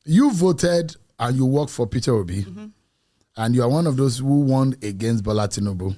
You voted and you work for Peter Obi, and you are one of those who won against Bola Tinubu.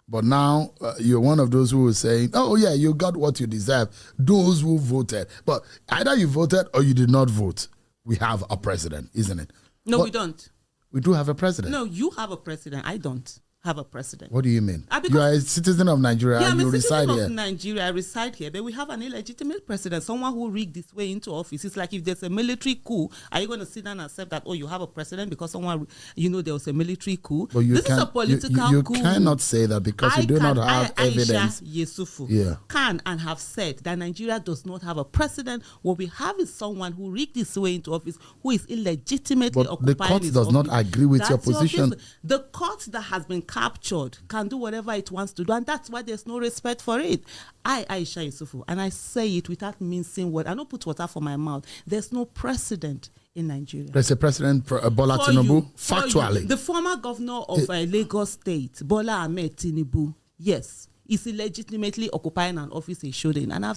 But now you're one of those who are saying, oh, yeah, you got what you deserve. Those who voted. But either you voted or you did not vote. We have a president, isn't it? No, we don't. We do have a president. No, you have a president. I don't have a president. What do you mean? You are a citizen of Nigeria and you reside here. I'm a citizen of Nigeria. I reside here, but we have an illegitimate president, someone who rigged this way into office. It's like if there's a military coup, are you going to sit down and accept that, oh, you have a president because someone, there was a military coup? But this is a political coup. You cannot say that because you do not have evidence. Aisha Yesufu can and have said that Nigeria does not have a president. What we have is someone who rigged this way into office, who is illegitimately occupying the court does not agree with your position. The court that has been captured can do whatever it wants to do, and that's why there's no respect for it. Aisha Yesufu, and I say it without mincing words. I don't put water for my mouth. There's no precedent in Nigeria. There's a precedent for Bola Tinubu, factually. The former governor of Lagos State, Bola Ahmed Tinubu, yes, is illegitimately occupying an office he shouldn't. And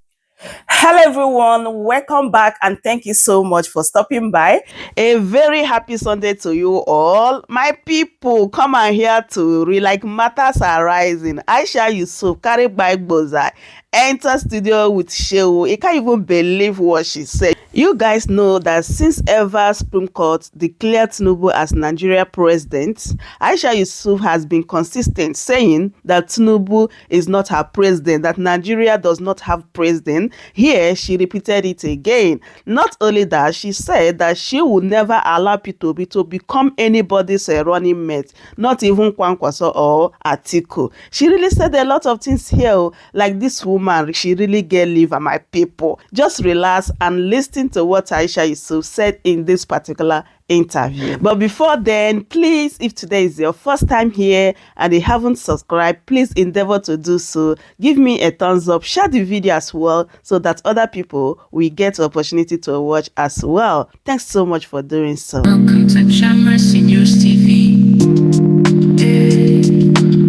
Hello everyone, welcome back and thank you so much for stopping by. A very happy Sunday to you all. My people, come and here to like matters are rising. Aisha Yesufu carried by Boza enter studio with Shehu. You can't even believe what she said. You guys know that since ever Supreme Court declared Tinubu as Nigeria president, Aisha Yesufu has been consistent saying that Tinubu is not her president, that Nigeria does not have president. Here, she repeated it again. Not only that, she said that she will never allow Peter Obi to become anybody's running mate, not even Kwankwaso or Atiku. She really said a lot of things here, like this woman, she really get liver, my people. Just relax and listen to what Aisha Yesufu said in this particular interview. But before then, please, if today is your first time here and you haven't subscribed, please endeavor to do so. Give me a thumbs up, share the video as well so that other people will get the opportunity to watch as well. Thanks so much for doing so. Welcome to Chammercy News TV.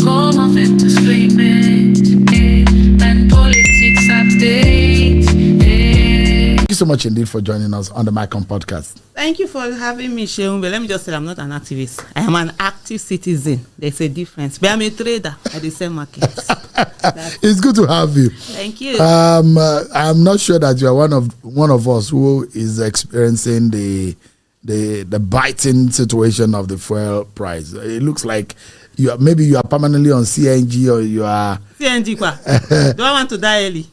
Home of entertainment and politics update. Thank you so much indeed for joining us on the Micron podcast. Thank you for having me, Shehu. But let me just say I'm not an activist. I am an active citizen. There's a difference. But I'm a trader at the same market. It's good to have you. Thank you. I'm not sure that you are one of us who is experiencing the biting situation of the fuel price. It looks like you are permanently on CNG or you are CNG. Do I want to die early?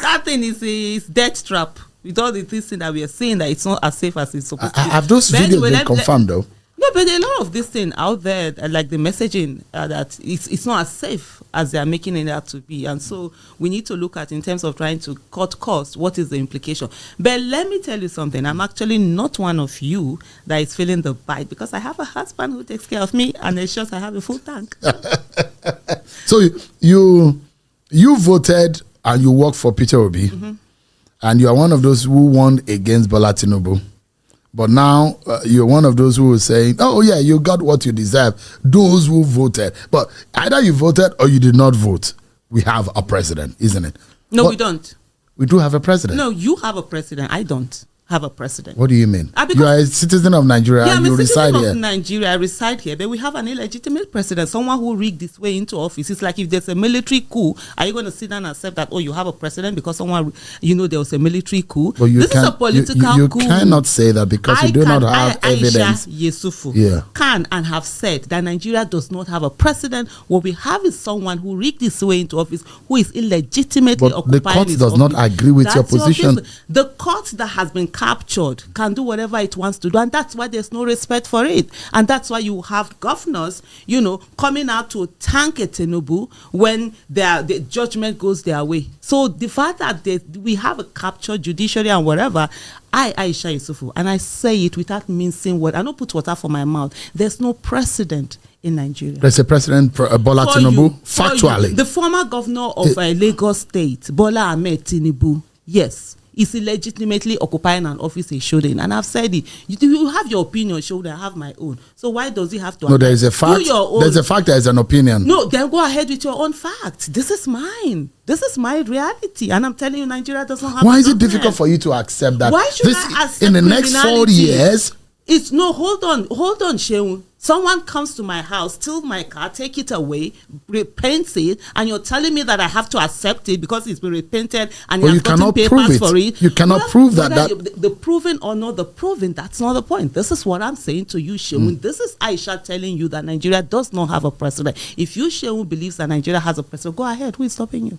That thing is death trap. With all the things that we are seeing, that it's not as safe as it's supposed to be. Have those videos been confirmed though? No, but a lot of this thing out there, like the messaging that it's not as safe as they are making it out to be. And so we need to look at, in terms of trying to cut costs, what is the implication. But let me tell you something. I'm actually not one of you that is feeling the bite, because I have a husband who takes care of me and ensures I have a full tank. So you voted and you work for Peter Obi, and you are one of those who won against Bola Tinubu. But now you're one of those who are saying, oh, yeah, you got what you deserve. Those who voted. But either you voted or you did not vote. We have a president, isn't it? No, we don't. We do have a president. No, you have a president. I don't have a president. What do you mean? You are a citizen of Nigeria and you reside here. I'm a citizen of Nigeria. I reside here, but we have an illegitimate president, someone who rigged this way into office. It's like if there's a military coup, are you going to sit down and accept that, oh, you have a president because someone, there was a military coup? This is a political coup. You cannot say that because you do not have evidence. Aisha Yesufu can and have said that Nigeria does not have a president. What we have is someone who rigged this way into office, who is illegitimately occupying the court does not agree with your position. The court that has been captured can do whatever it wants to do, and that's why there's no respect for it. And that's why you have governors, coming out to thank a Tinubu when the judgment goes their way. So the fact that we have a captured judiciary and whatever, Aisha Yesufu, and I say it without mincing words. I don't put water for my mouth. There's no precedent in Nigeria. There's a precedent for Bola Tinubu, factually. The former governor of Lagos State, Bola Ahmed Tinubu, yes, is he legitimately occupying an office he shouldn't? And I've said it. You have your opinion, should I have my own? So why does he have to? No, there is a fact. There's a fact. There is an opinion. No, then go ahead with your own fact. This is mine. This is my reality, and I'm telling you, Nigeria doesn't have. Why is it difficult for you to accept that? Why should I accept in the next 4 years? It's no. Hold on, Shehu. Someone comes to my house, steal my car, take it away, repaint it, and you're telling me that I have to accept it because it's been repainted and you have gotten papers for it. You cannot prove that. The proven or not the proven, that's not the point. This is what I'm saying to you, Shehu. This is Aisha telling you that Nigeria does not have a president. If you, Shehu, believes that Nigeria has a president, go ahead. Who is stopping you?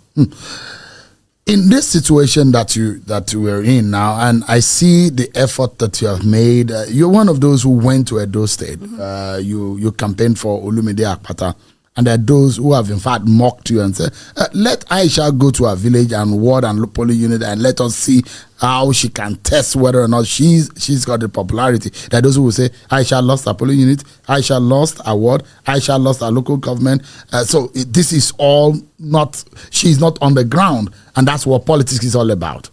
In this situation that you are in now, and I see the effort that you have made, you're one of those who went to Edo State. You campaigned for Olumide Akpata, and there are those who have in fact mocked you and said, let Aisha go to her village and ward and polling unit and let us see how she can test whether or not she's got the popularity. There are those who will say Aisha lost her polling unit, Aisha lost her ward, Aisha lost her local government. This is all not, she's not on the ground, and that's what politics is all about.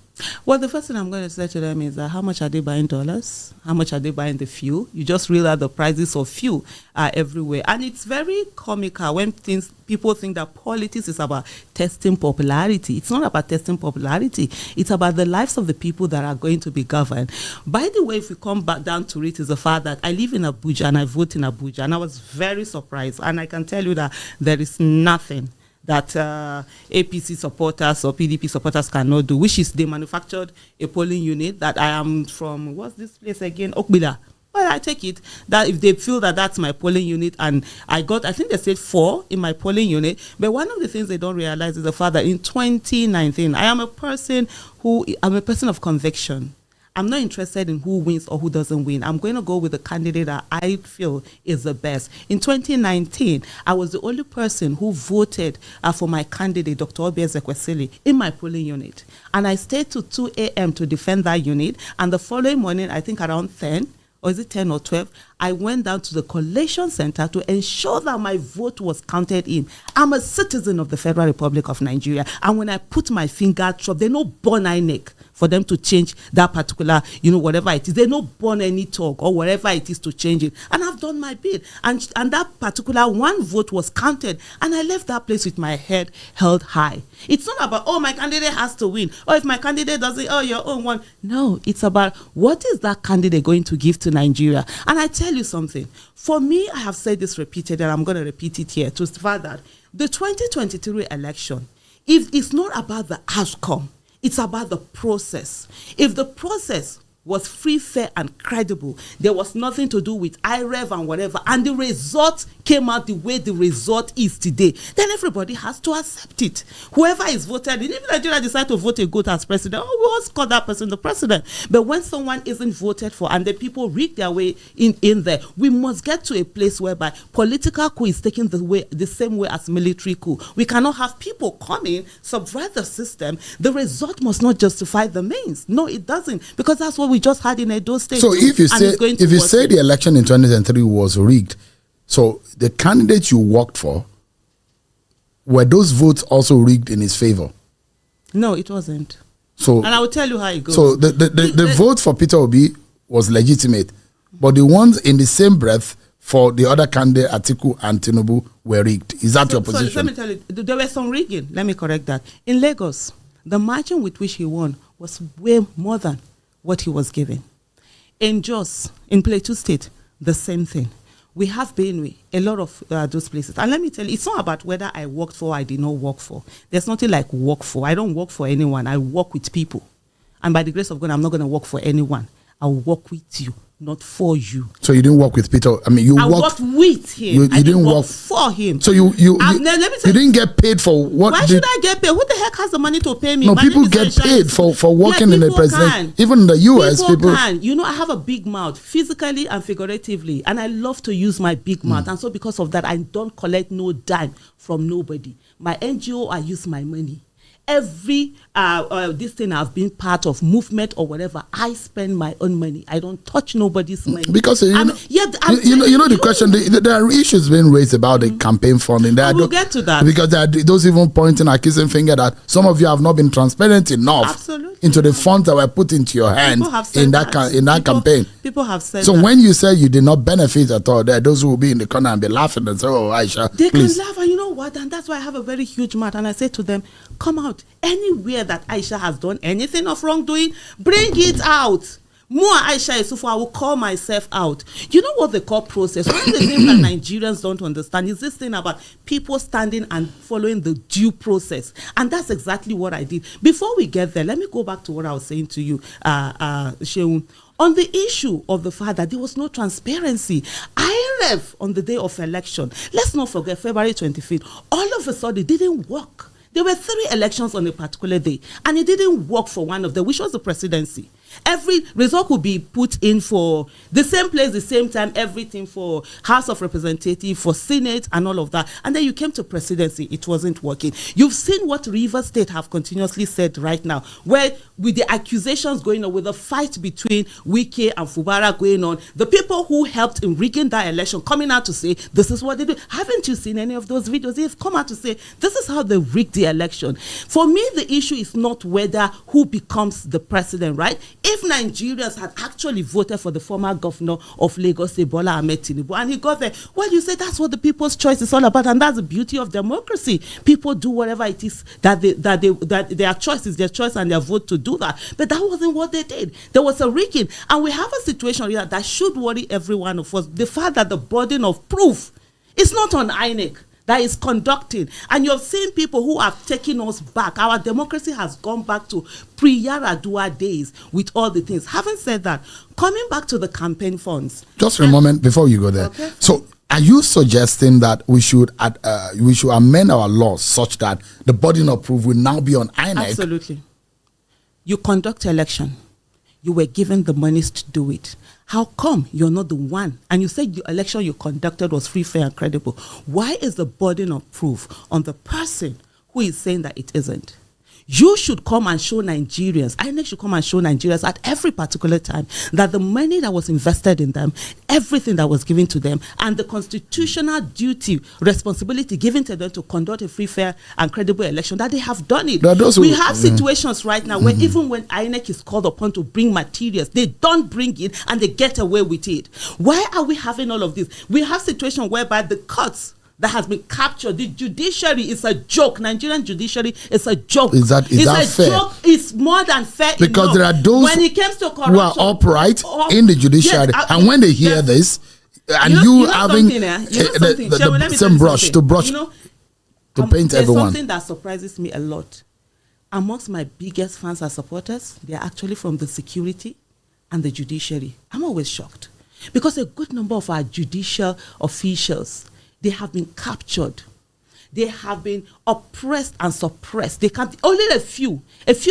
Well, the first thing I'm going to say to them is that how much are they buying dollars? How much are they buying the fuel? You just realize the prices of fuel are everywhere. And it's very comical when people think that politics is about testing popularity. It's not about testing popularity. It's about the lives of the people that are going to be governed. By the way, if we come back down to it, is the fact that I live in Abuja and I vote in Abuja. And I was very surprised. And I can tell you that there is nothing that APC supporters or PDP supporters cannot do, which is they manufactured a polling unit that I am from, what's this place again? Okbila. Well, I take it that if they feel that that's my polling unit, and I think they said 4 in my polling unit, but one of the things they don't realize is the fact that in 2019, I'm a person of conviction. I'm not interested in who wins or who doesn't win. I'm going to go with the candidate that I feel is the best. In 2019, I was the only person who voted for my candidate, Dr. Obi in my polling unit. And I stayed to 2 a.m. to defend that unit. And the following morning, I think around 10, or is it 10 or 12, I went down to the collation center to ensure that my vote was counted in. I'm a citizen of the Federal Republic of Nigeria. And when I put my finger up, they no born INEC for them to change that particular, whatever it is. They no born any talk or whatever it is to change it. And I've done my bit. And that particular one vote was counted. And I left that place with my head held high. It's not about, my candidate has to win. Or if my candidate doesn't, your own one. No, it's about what is that candidate going to give to Nigeria. And I tell you something. For me, I have said this repeatedly, and I'm going to repeat it here to start that. The 2023 election, if it's not about the outcome, it's about the process. If the process was free, fair, and credible, there was nothing to do with IREV and whatever, and the result came out the way the result is today, then everybody has to accept it. Whoever is voted in, if Nigeria decide to vote a goat as president, we always call that person the president. But when someone isn't voted for and the people rig their way in there, we must get to a place whereby political coup is taken the same way as military coup. We cannot have people come in, subvert the system. The result must not justify the means. No, it doesn't, because that's what we just had in Edo State. So if you say the election in 2023 was rigged, so the candidates you worked for, were those votes also rigged in his favor? No, it wasn't. So, and I will tell you how it goes. So the vote for Peter Obi was legitimate, but the ones in the same breath for the other candidate, Atiku and Tinubu, were rigged. Is that your position? So let me tell you, there were some rigging. Let me correct that. In Lagos, the margin with which he won was way more than what he was given. In Jos, in Plateau State, the same thing. We have Benue, a lot of those places. And let me tell you, it's not about whether I worked for or I did not work for. There's nothing like work for. I don't work for anyone. I work with people. And by the grace of God, I'm not going to work for anyone. I'll work with you, not for you. So you didn't work with Peter? I mean, I worked with him. You didn't work for him. So you didn't get paid for what? Why should I get paid? Who the heck has the money to pay me? No, people get paid for working in the president. Even in the US, people can. I have a big mouth, physically and figuratively, and I love to use my big mouth. And so because of that, I don't collect no dime from nobody. My NGO, I use my money. every this thing I've been part of, movement or whatever, I spend my own money. I don't touch nobody's money. Because you know the question. There are issues being raised about the campaign funding. We'll get to that, because there are those even pointing accusing finger that some of you have not been transparent enough into the funds that were put into your hands in that campaign. People have said. So when you say you did not benefit at all, there are those who will be in the corner and be laughing and say, "Oh, Aisha, they please." can laugh, and you know what? And that's why I have a very huge mouth, and I say to them, "Come out anywhere that Aisha has done anything of wrongdoing, bring it out." More Aisha Yesufu, I will call myself out. You know what they call process? One of the things that Nigerians don't understand is this thing about people standing and following the due process. And that's exactly what I did. Before we get there, let me go back to what I was saying to you, Sheun. On the issue of the fact that there was no transparency, IRF on the day of election, let's not forget February 25th, all of a sudden it didn't work. There were 3 elections on a particular day, and it didn't work for one of them, which was the presidency. Every result could be put in for the same place, the same time, everything for House of Representatives, for Senate, and all of that. And then you came to presidency, it wasn't working. You've seen what Rivers State have continuously said right now, where with the accusations going on, with the fight between Wike and Fubara going on, the people who helped in rigging that election coming out to say, this is what they do. Haven't you seen any of those videos? They've come out to say, this is how they rigged the election. For me, the issue is not whether who becomes the president, right? If Nigerians had actually voted for the former governor of Lagos, Bola Ahmed Tinubu, and he got there, well, you say that's what the people's choice is all about, and that's the beauty of democracy. People do whatever it is that their choice is their choice, and their vote to do that. But that wasn't what they did. There was a rigging, and we have a situation here that should worry every one of us. The fact that the burden of proof is not on INEC, that is conducting. And you've seen people who have taken us back. Our democracy has gone back to pre-Yaradua days with all the things. Having said that, coming back to the campaign funds. Just for a moment before you go there. Okay. So are you suggesting that we should amend our laws such that the burden of proof will now be on INEC? Absolutely. You conduct election. You were given the monies to do it. How come you're not the one? And you said the election you conducted was free, fair, and credible. Why is the burden of proof on the person who is saying that it isn't? You should come and show Nigerians, INEC should come and show Nigerians at every particular time that the money that was invested in them, everything that was given to them, and the constitutional duty, responsibility given to them to conduct a free, fair, and credible election, that they have done it. We have situations right now where even when INEC is called upon to bring materials, they don't bring it and they get away with it. Why are we having all of this? We have situations whereby the courts that has been captured, the judiciary is a joke. Nigerian judiciary is a joke. Is that fair? Joke. It's more than fair. Because there are those when it comes to corruption, who are upright in the judiciary, yes, and when they hear this, and you having the same brush to paint there's everyone. Something that surprises me a lot. Amongst my biggest fans and supporters, they are actually from the security and the judiciary. I'm always shocked because a good number of our judicial officials, they have been captured. They have been oppressed and suppressed. They can't. Only a few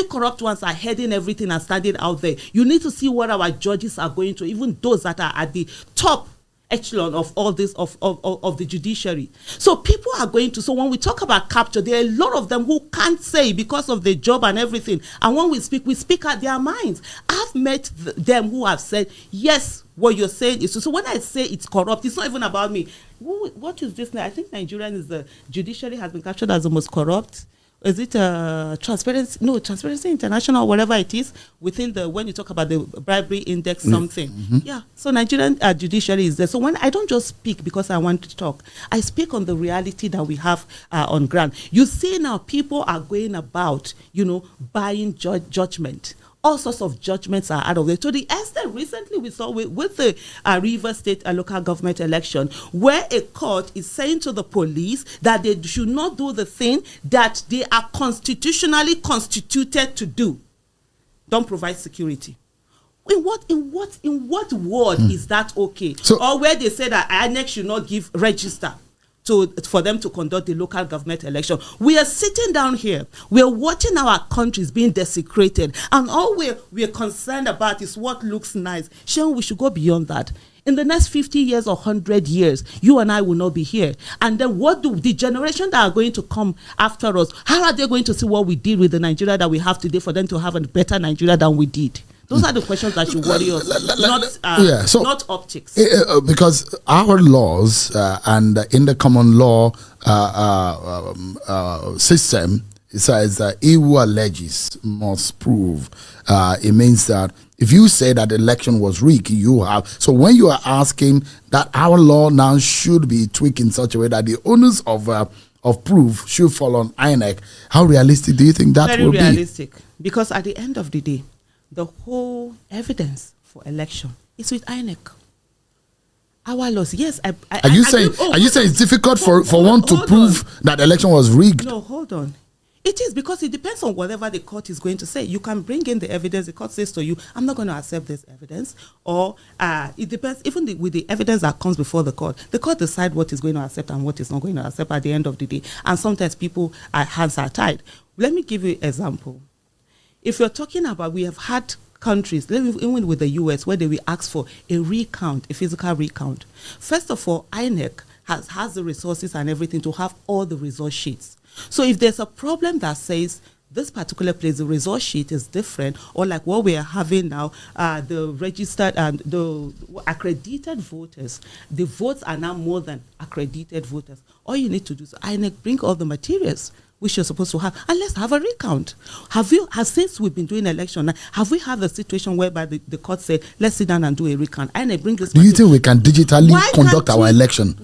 corrupt ones are heading everything and standing out there. You need to see what our judges are going to, even those that are at the top echelon of all this of the judiciary. So people are going to. So when we talk about capture, there are a lot of them who can't say because of their job and everything. And when we speak out their minds. I've met them who have said, yes, what you're saying is so. When I say it's corrupt, it's not even about me. What is this now? I think Nigerian is the judiciary has been captured as the most corrupt. Is it Transparency? No, Transparency International, whatever it is, within the, when you talk about the bribery index, something. Mm-hmm. Yeah, so Nigerian judiciary is there. So when I don't just speak because I want to talk, I speak on the reality that we have on ground. You see now people are going about, buying judgment. All sorts of judgments are out of there. To the extent recently we saw with the Rivers State local government election, where a court is saying to the police that they should not do the thing that they are constitutionally constituted to do. Don't provide security. In what world is that okay? So, or where they say that INEC should not give register. for them to conduct the local government election. We are sitting down here, we are watching our countries being desecrated, and all we're concerned about is what looks nice. Sure, we should go beyond that. In the next 50 years or 100 years, you and I will not be here. And then what do the generation that are going to come after us, how are they going to see what we did with the Nigeria that we have today for them to have a better Nigeria than we did? Those are the questions that should worry us, not optics. Because our laws and in the common law system, it says that he who alleges must prove. It means that if you say that the election was rigged, you have. So when you are asking that our law now should be tweaked in such a way that the onus of proof should fall on INEC, how realistic do you think that will be? Very realistic. Because at the end of the day, the whole evidence for election is with INEC. Our laws, yes. Are you saying it's difficult for one to prove that the election was rigged? No, hold on. It is, because it depends on whatever the court is going to say. You can bring in the evidence. The court says to you, I'm not going to accept this evidence. Or it depends, even with the evidence that comes before the court decides what is going to accept and what is not going to accept at the end of the day. And sometimes people, hands are tied. Let me give you an example. If you're talking about, we have had countries, even with the US, where they will ask for a recount, a physical recount. First of all, INEC has the resources and everything to have all the result sheets. So if there's a problem that says this particular place, the result sheet is different, or like what we are having now, the registered and the accredited voters, the votes are now more than accredited voters. All you need to do is INEC bring all the materials which you're supposed to have, and let's have a recount. Since we've been doing election, have we had a situation whereby the court said, let's sit down and do a recount? INEC bring this. Do you think we can digitally conduct our election?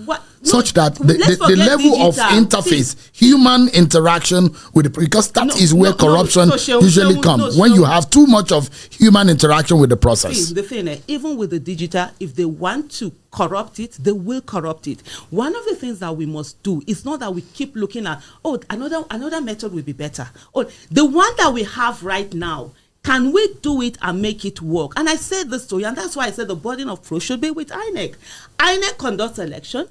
Such that the level of interface, human interaction with because that is where corruption usually comes. When you have too much of human interaction with the process. See, the thing, even with the digital, if they want to corrupt it, they will corrupt it. One of the things that we must do is not that we keep looking at, another method will be better. The one that we have right now, can we do it and make it work? And I said this to you, and that's why I said the burden of proof should be with INEC. INEC conducts election.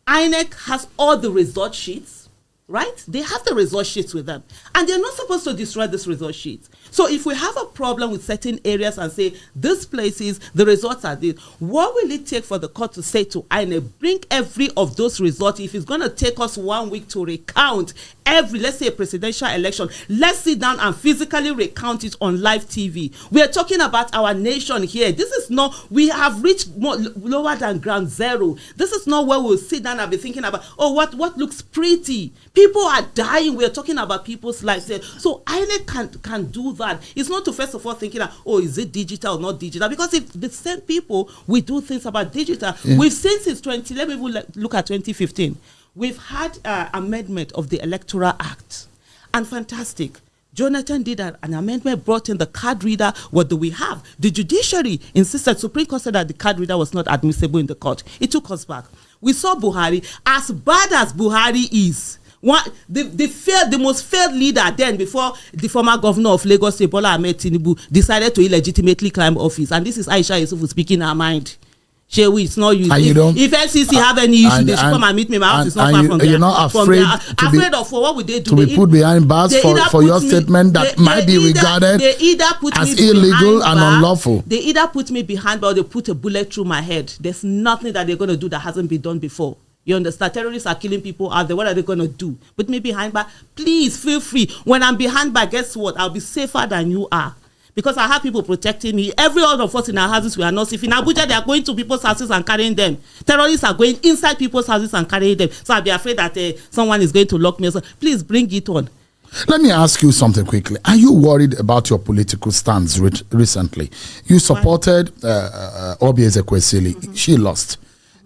INEC has all the result sheets, right? They have the result sheets with them. And they're not supposed to destroy this result sheets. So if we have a problem with certain areas and say, this places, the results are this, what will it take for the court to say to INEC, bring every of those results? If it's going to take us 1 week to recount every, let's say, a presidential election, let's sit down and physically recount it on live TV. We are talking about our nation here. This is not, we have reached lower than ground zero. This is not where we'll sit down and be thinking about, what looks pretty. People are dying. We are talking about people's lives here. So INEC can do that. It's not to first of all thinking that, is it digital or not digital? Because if the same people, we do things about digital. Yeah. We've seen since let me look at 2015. We've had amendment of the Electoral Act. And fantastic. Jonathan did an amendment, brought in the card reader. What do we have? The judiciary insisted, Supreme Court said that the card reader was not admissible in the court. It took us back. We saw Buhari. As bad as Buhari is, the most failed leader then, before the former governor of Lagos State, Bola Ahmed Tinubu, decided to illegitimately climb office. And this is Aisha Yesufu speaking her mind. It's not you. If FCC have any issue, they should come and meet me. My house is not far from there. You're not afraid of what would they do? To be put behind bars for your statement that might be regarded as illegal and unlawful. They either put me behind bar or they put a bullet through my head. There's nothing that they're going to do that hasn't been done before. You understand? Terrorists are killing people out there. What are they going to do? Put me behind bar? Please feel free. When I'm behind bar, guess what? I'll be safer than you are. Because I have people protecting me. Every one of us in our houses, we are not safe. In Abuja, they are going to people's houses and carrying them. Terrorists are going inside people's houses and carrying them. So I'll be afraid that someone is going to lock me. So please bring it on. Let me ask you something quickly. Are you worried about your political stance recently? You supported Obi Ezekwesili. Mm-hmm. She lost.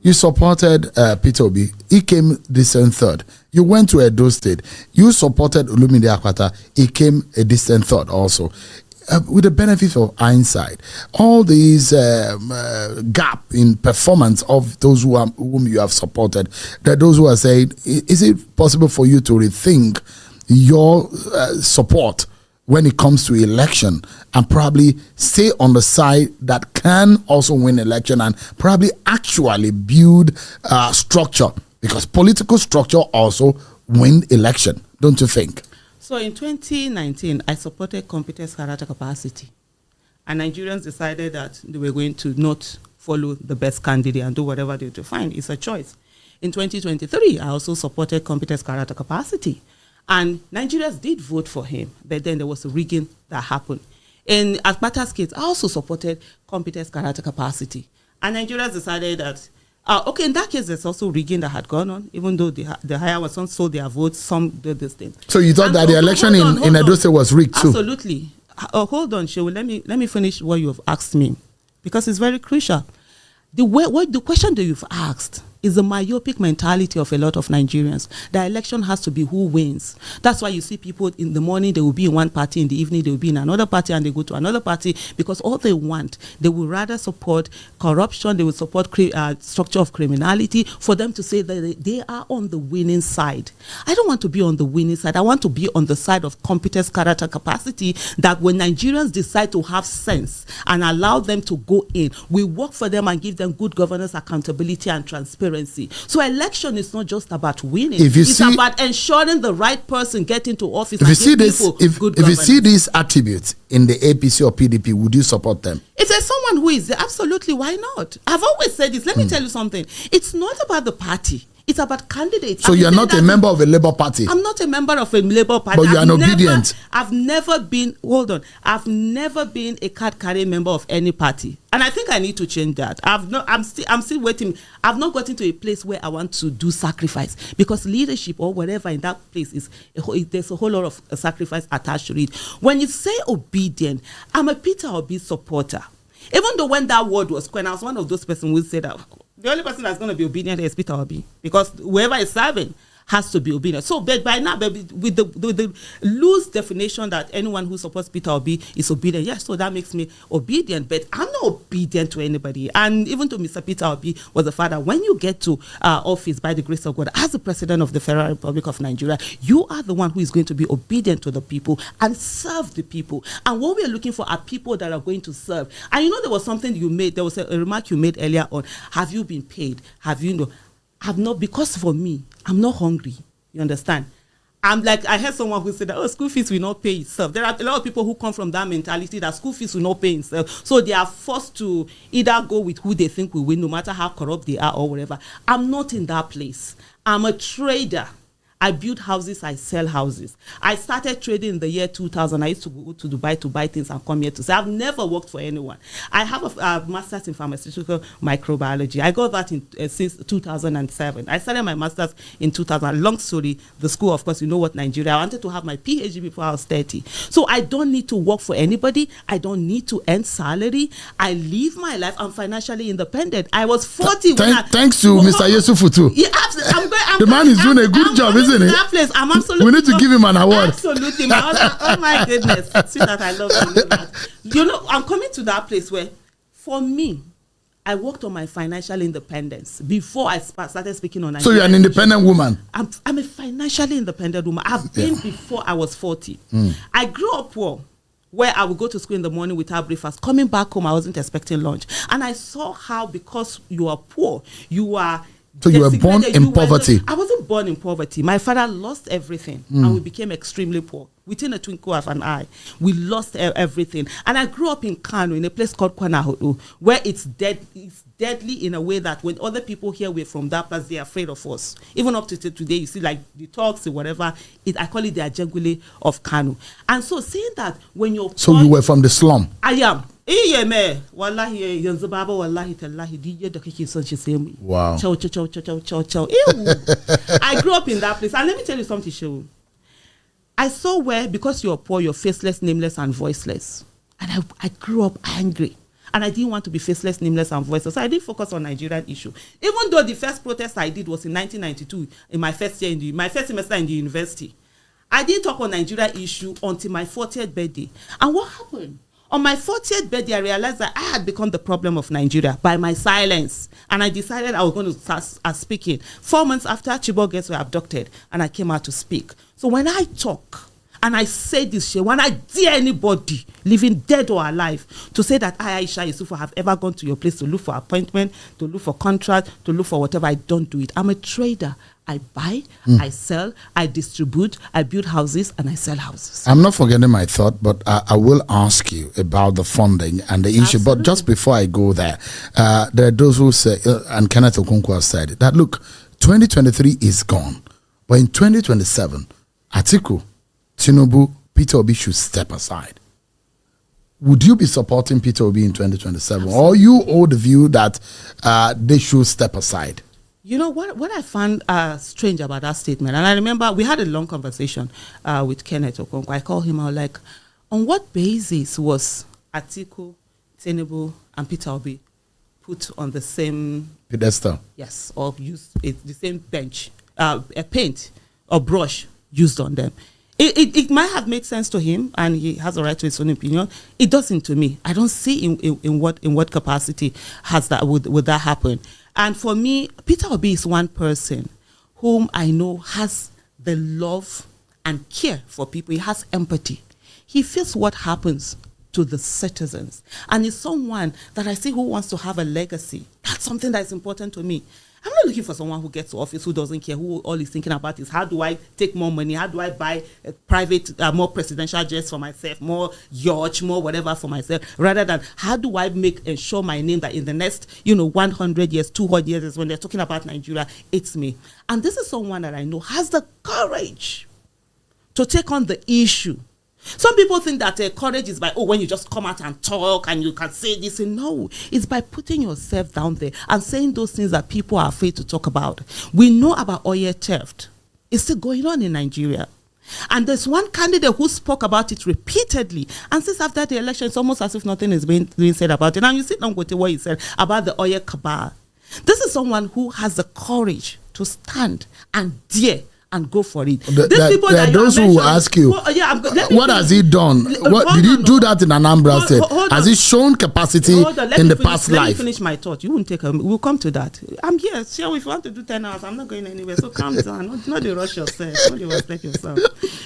You supported Peter Obi. He came distant third. You went to Edo State. You supported Olumide Akwata. He came a distant third also. With the benefit of hindsight, all these gap in performance of those whom you have supported, that those who are saying, is it possible for you to rethink your support when it comes to election and probably stay on the side that can also win election and probably actually build structure Because political structure also win election, don't you think? So in 2019, I supported competence, character, capacity. And Nigerians decided that they were going to not follow the best candidate and do whatever they to find. It's a choice. In 2023, I also supported competence, character, capacity. And Nigerians did vote for him. But then there was a rigging that happened. In Akpata's case, I also supported competence, character, capacity. And Nigerians decided that, okay, in that case, there's also rigging that had gone on, even though the higher ones, some sold their votes, some did this thing. So you thought that the election in Edo State was rigged too? Absolutely. Hold on, Shehu. Let me finish what you have asked me, because it's very crucial. The question that you've asked is the myopic mentality of a lot of Nigerians. The election has to be who wins. That's why you see people in the morning, they will be in one party, in the evening, they will be in another party, and they go to another party, because all they want, they will rather support corruption, they will support structure of criminality, for them to say that they are on the winning side. I don't want to be on the winning side. I want to be on the side of competence, character, capacity, that when Nigerians decide to have sense and allow them to go in, we work for them and give them good governance, accountability, and transparency. So election is not just about winning. It's about ensuring the right person get into office. If you see these attributes in the APC or PDP, would you support them? If there's someone who is there, absolutely, why not? I've always said this. Let me tell you something. It's not about the party. It's about candidates. So you're not a member of a Labour Party? I'm not a member of a Labour Party. But you are obedient. I've never been a card-carrying member of any party. And I think I need to change that. I'm still waiting. I've not gotten to a place where I want to do sacrifice, because leadership or whatever in that place there's a whole lot of sacrifice attached to it. When you say obedient, I'm a Peter Obi supporter. Even though when that word was coined, I was one of those persons who said that the only person that's going to be obedient is Peter Obi, because whoever is serving has to be obedient. So, but by now, with the loose definition that anyone who supports Peter Obi is obedient, yes, so that makes me obedient. But I'm not obedient to anybody. And even to Mr. Peter Obi was the father. When you get to office, by the grace of God, as the president of the Federal Republic of Nigeria, you are the one who is going to be obedient to the people and serve the people. And what we are looking for are people that are going to serve. And you know, there was something you made. There was a remark you made earlier on. Have you been paid? Have you know? I've not, because for me, I'm not hungry. You understand? I'm like, I heard someone who said that, school fees will not pay itself. There are a lot of people who come from that mentality that school fees will not pay itself. So they are forced to either go with who they think will win, no matter how corrupt they are or whatever. I'm not in that place. I'm a trader. I build houses, I sell houses. I started trading in the year 2000. I used to go to Dubai to buy things and come here to sell. I've never worked for anyone. I have a master's in pharmaceutical microbiology. I got that since 2007. I started my master's in 2000. Long story, the school, of course, you know what, Nigeria. I wanted to have my PhD before I was 30. So I don't need to work for anybody. I don't need to earn salary. I live my life. I'm financially independent. I was 40 thanks to Mr. Yesufu too. Yeah, the man is doing a good job, isn't it? That place, I'm absolutely. We need to give him an award. Absolutely, oh my goodness, sweetheart, I love you. You know, I'm coming to that place where, for me, I worked on my financial independence before I started speaking on. So you're an independent woman. I'm a financially independent woman. I've been before I was 40. I grew up poor, where I would go to school in the morning without breakfast. Coming back home, I wasn't expecting lunch, and I saw how, because you are poor, you are. So you were born in poverty? I wasn't born in poverty. My father lost everything, and we became extremely poor. Within a twinkle of an eye, we lost everything. And I grew up in Kano, in a place called Kwanahodo, where it's deadly in a way that when other people hear we're from that place, they're afraid of us. Even up to today, you see, like the talks or whatever, I call it the Ajengule of Kano. And so saying that when you're So you were from the slum? I am. Wallahi, wallahi, tallahi, wow. Chow. I grew up in that place. And let me tell you something, Shehu. I saw where, because you're poor, you're faceless, nameless, and voiceless. And I grew up angry. And I didn't want to be faceless, nameless, and voiceless. So I didn't focus on Nigerian issue. Even though the first protest I did was in 1992, in my first year, my first semester in the university. I didn't talk on Nigerian issue until my 40th birthday. And what happened? On my 40th birthday, I realized that I had become the problem of Nigeria by my silence. And I decided I was going to start speaking. 4 months after, Chibok girls were abducted, and I came out to speak. So when I talk, And I say this here, when I dare anybody, living dead or alive, to say that I, Aisha Yesufu, have ever gone to your place to look for appointment, to look for contract, to look for whatever, I don't do it. I'm a trader. I buy, I sell, I distribute, I build houses, and I sell houses. I'm not forgetting my thought, but I will ask you about the funding and the issue. Absolutely. But just before I go there, there are those who say, and Kenneth Okonkwo has said that, look, 2023 is gone. But in 2027, Atiku, Tinubu, Peter Obi should step aside. Would you be supporting Peter Obi in 2027? Absolutely. Or you hold the view that they should step aside? You know, what I found strange about that statement, and I remember we had a long conversation with Kenneth Okonkwo. I called him out, like, on what basis was Atiku, Tinubu, and Peter Obi put on the same pedestal? Yes, or use the same bench, a paint or brush used on them. It might have made sense to him, and he has a right to his own opinion. It doesn't to me. I don't see in what capacity has that would that happen. And for me, Peter Obi is one person whom I know has the love and care for people. He has empathy. He feels what happens to the citizens. And he's someone that I see who wants to have a legacy. That's something that is important to me. I'm not looking for someone who gets to office, who doesn't care, who all he's thinking about is how do I take more money, how do I buy a private, more presidential jets for myself, more yacht, more whatever for myself, rather than how do I ensure my name that in the next, 100 years, 200 years, when they're talking about Nigeria, it's me. And this is someone that I know has the courage to take on the issue. Some people think that courage is by, when you just come out and talk and you can say this. And no, it's by putting yourself down there and saying those things that people are afraid to talk about. We know about oil theft. It's still going on in Nigeria. And there's one candidate who spoke about it repeatedly. And since after the election, it's almost as if nothing is being said about it. And you sit down with what he said about the oil cabal. This is someone who has the courage to stand and dare and go for it. There are those who will ask you, what has he done? What did he do that in Anambra State? Has he shown capacity in the past life? Let me finish my thought. You won't take a... We'll come to that. I'm here. Sure, if you want to do 10 hours, I'm not going anywhere. So calm down. Not the rush yourself. Not the respect yourself.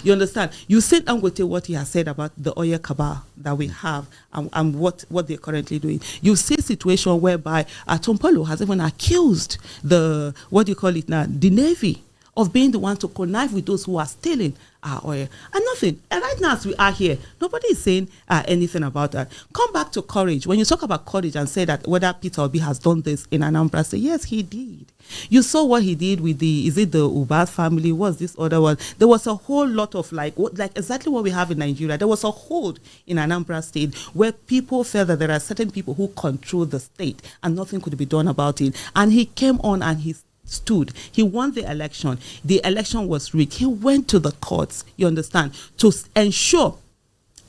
You understand? You sit down with what he has said about the oil cabal that we have and what they're currently doing. You see a situation whereby Tompolo has even accused the Navy of being the one to connive with those who are stealing our oil. And nothing. And right now as we are here, nobody is saying anything about that. Come back to courage. When you talk about courage and say that whether Peter Obi has done this in Anambra, say yes, he did. You saw what he did with the Ubas family? What's this other one? There was a whole lot of like exactly what we have in Nigeria. There was a hold in Anambra State where people felt that there are certain people who control the state and nothing could be done about it. And he came on and he stood. He won the election. The election was rigged. He went to the courts, you understand, to ensure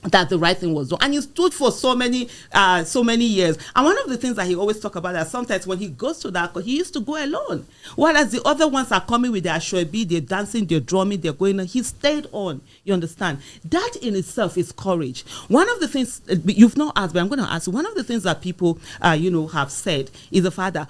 that the right thing was done. And he stood for so many years. And one of the things that he always talk about is sometimes when he goes to that court, he used to go alone. Whereas the other ones are coming with their shoebi, they're dancing, they're drumming, they're going on. He stayed on, you understand. That in itself is courage. One of the things, you've not asked, but I'm going to ask you, one of the things that people, have said is the fact that,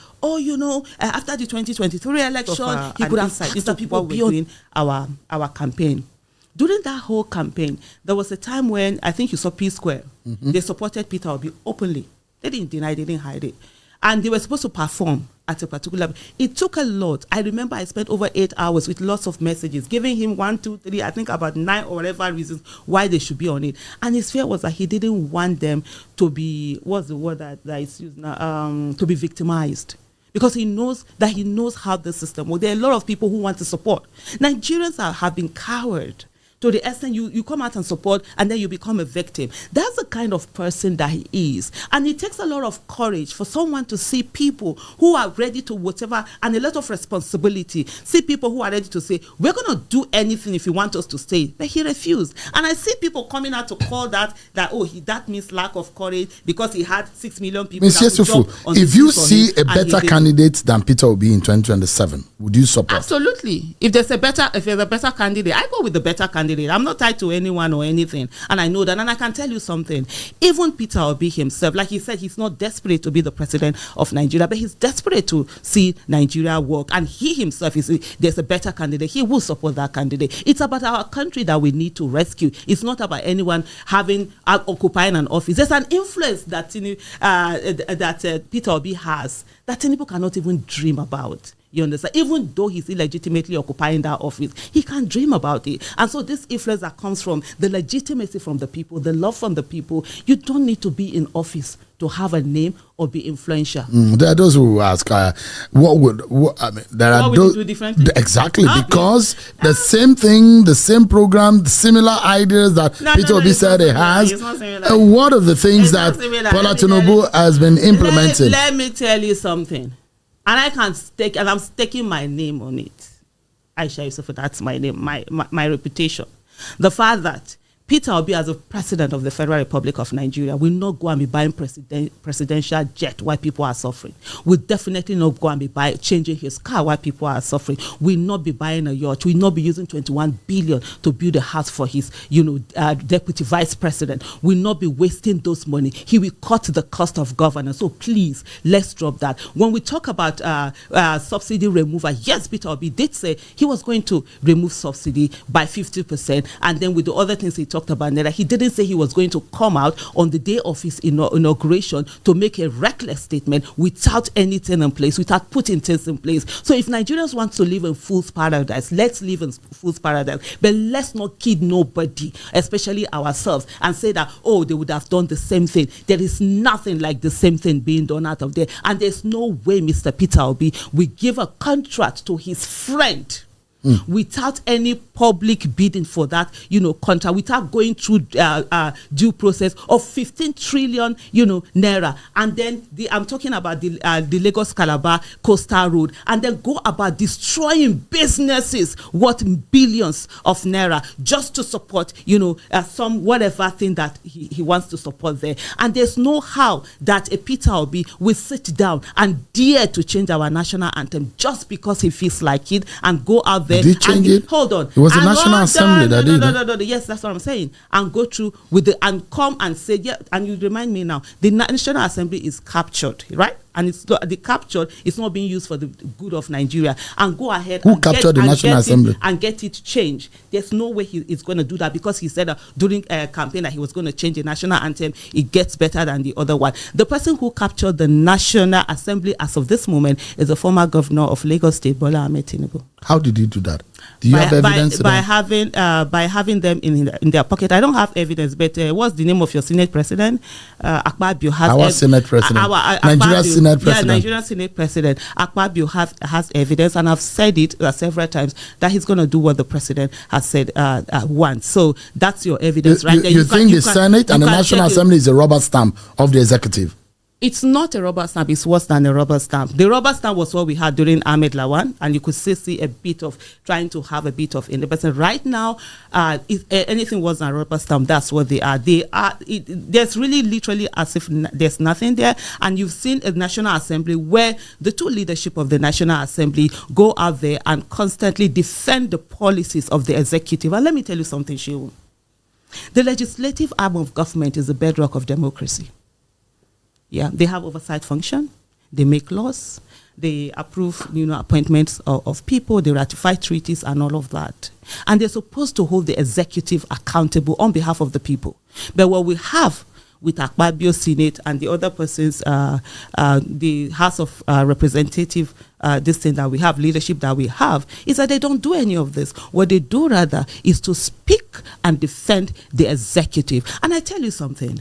after the 2023 election, he could have said, is that people were doing our campaign. During that whole campaign, there was a time when I think you saw P Square. Mm-hmm. They supported Peter Obi openly. They didn't deny, they didn't hide it. And they were supposed to perform at a particular... It took a lot. I remember I spent over 8 hours with lots of messages, giving him 1, 2, 3, I think about 9 or whatever reasons why they should be on it. And his fear was that he didn't want them to be... What's the word that is used now? To be victimized. Because he knows how the system works. There are a lot of people who want to support. Nigerians have been coward to the extent you come out and support and then you become a victim. That's the kind of person that he is. And it takes a lot of courage for someone to see people who are ready to whatever, and a lot of responsibility. See people who are ready to say, we're going to do anything if you want us to stay. But he refused. And I see people coming out to call that means lack of courage because he had 6 million people. Ms. Yesufu, if you see a better candidate than Peter Obi in 2027, would you support? Absolutely. If there's a better candidate, I go with the better candidate. candidate. I'm not tied to anyone or anything. And I know that. And I can tell you something. Even Peter Obi himself, like he said, he's not desperate to be the president of Nigeria, but he's desperate to see Nigeria work. And he himself is, there's a better candidate. He will support that candidate. It's about our country that we need to rescue. It's not about anyone occupying an office. There's an influence that Peter Obi has that Tinubu cannot even dream about. You understand? Even though he's illegitimately occupying that office, he can't dream about it. And so this influence that comes from the legitimacy from the people, the love from the people, you don't need to be in office to have a name or be influential. There are those who ask, what would you do differently? Exactly, because the same thing, the same program, similar ideas that Peter Obi said he has. What are the things that Bola Tinubu has been implementing? Let me tell you something. And I'm staking my name on it. Aisha Yesufu, that's my name, my reputation. The fact that Peter Obi, as a president of the Federal Republic of Nigeria, will not go and be buying presidential jet while people are suffering. Will definitely not go and be changing his car while people are suffering. Will not be buying a yacht. Will not be using 21 billion to build a house for his, deputy vice president. Will not be wasting those money. He will cut the cost of governance. So please, let's drop that. When we talk about subsidy removal, yes, Peter Obi did say he was going to remove subsidy by 50%, and then with the other things he talked about, that he didn't say he was going to come out on the day of his inauguration to make a reckless statement without anything in place, without putting things in place. So if Nigerians want to live in fool's paradise, let's live in fool's paradise, but let's not kid nobody, especially ourselves, and say that, oh, they would have done the same thing. There is nothing like the same thing being done out of there, and there's no way Mr. Peter Obi will give a contract to his friend without any public bidding for that, contract, without going through due process of 15 trillion, naira. And then I'm talking about the Lagos Calabar Coastal Road, and then go about destroying businesses worth billions of naira just to support, some whatever thing that he wants to support there. And there's no how that a Peter Obi will sit down and dare to change our national anthem just because he feels like it and go out there. Did he change it? Hold on. It was the National Assembly that did it. No. Yes, that's what I'm saying. And go through and come and say, yeah, and you remind me now, the National Assembly is captured, right? And it's the captured is not being used for the good of Nigeria. And go ahead. Who captured the National Assembly? And get it changed. There's no way he is going to do that, because he said during a campaign that he was going to change the national anthem. It gets better than the other one. The person who captured the National Assembly as of this moment is the former governor of Lagos State, Bola Tinubu. How did he do that? Do you have evidence? By having them in their pocket. I don't have evidence, but what's the name of your Senate president? Akpabio has our Senate president. Nigerian Senate president. Yeah, Nigerian Senate president. Akpabio has evidence, and I've said it several times that he's going to do what the president has said once. So that's your evidence, right there. You think the Senate and the National Assembly is a rubber stamp of the executive? It's not a rubber stamp. It's worse than a rubber stamp. The rubber stamp was what we had during Ahmed Lawan, and you could still see a bit of trying to have a bit of independence. Right now, if anything was a rubber stamp, that's what they are. There's really literally as if there's nothing there. And you've seen a National Assembly where the two leadership of the National Assembly go out there and constantly defend the policies of the executive. And let me tell you something, Shehu. The legislative arm of government is the bedrock of democracy. Yeah, they have oversight function. They make laws. They approve, appointments of people. They ratify treaties and all of that. And they're supposed to hold the executive accountable on behalf of the people. But what we have with Akpabio Senate and the other persons, the House of Representative, this thing that we have, leadership that we have, is that they don't do any of this. What they do rather is to speak and defend the executive. And I tell you something.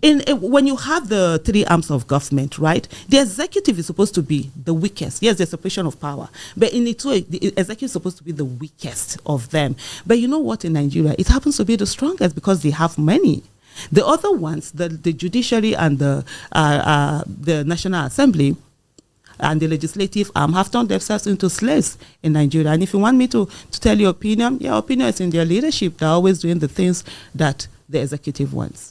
When you have the three arms of government, right, the executive is supposed to be the weakest. Yes, there's separation of power, but in its way, the executive is supposed to be the weakest of them. But you know what, in Nigeria, it happens to be the strongest because they have money. The other ones, the judiciary and the National Assembly and the legislative arm have turned themselves into slaves in Nigeria. And if you want me to tell your opinion is in their leadership. They're always doing the things that the executive wants.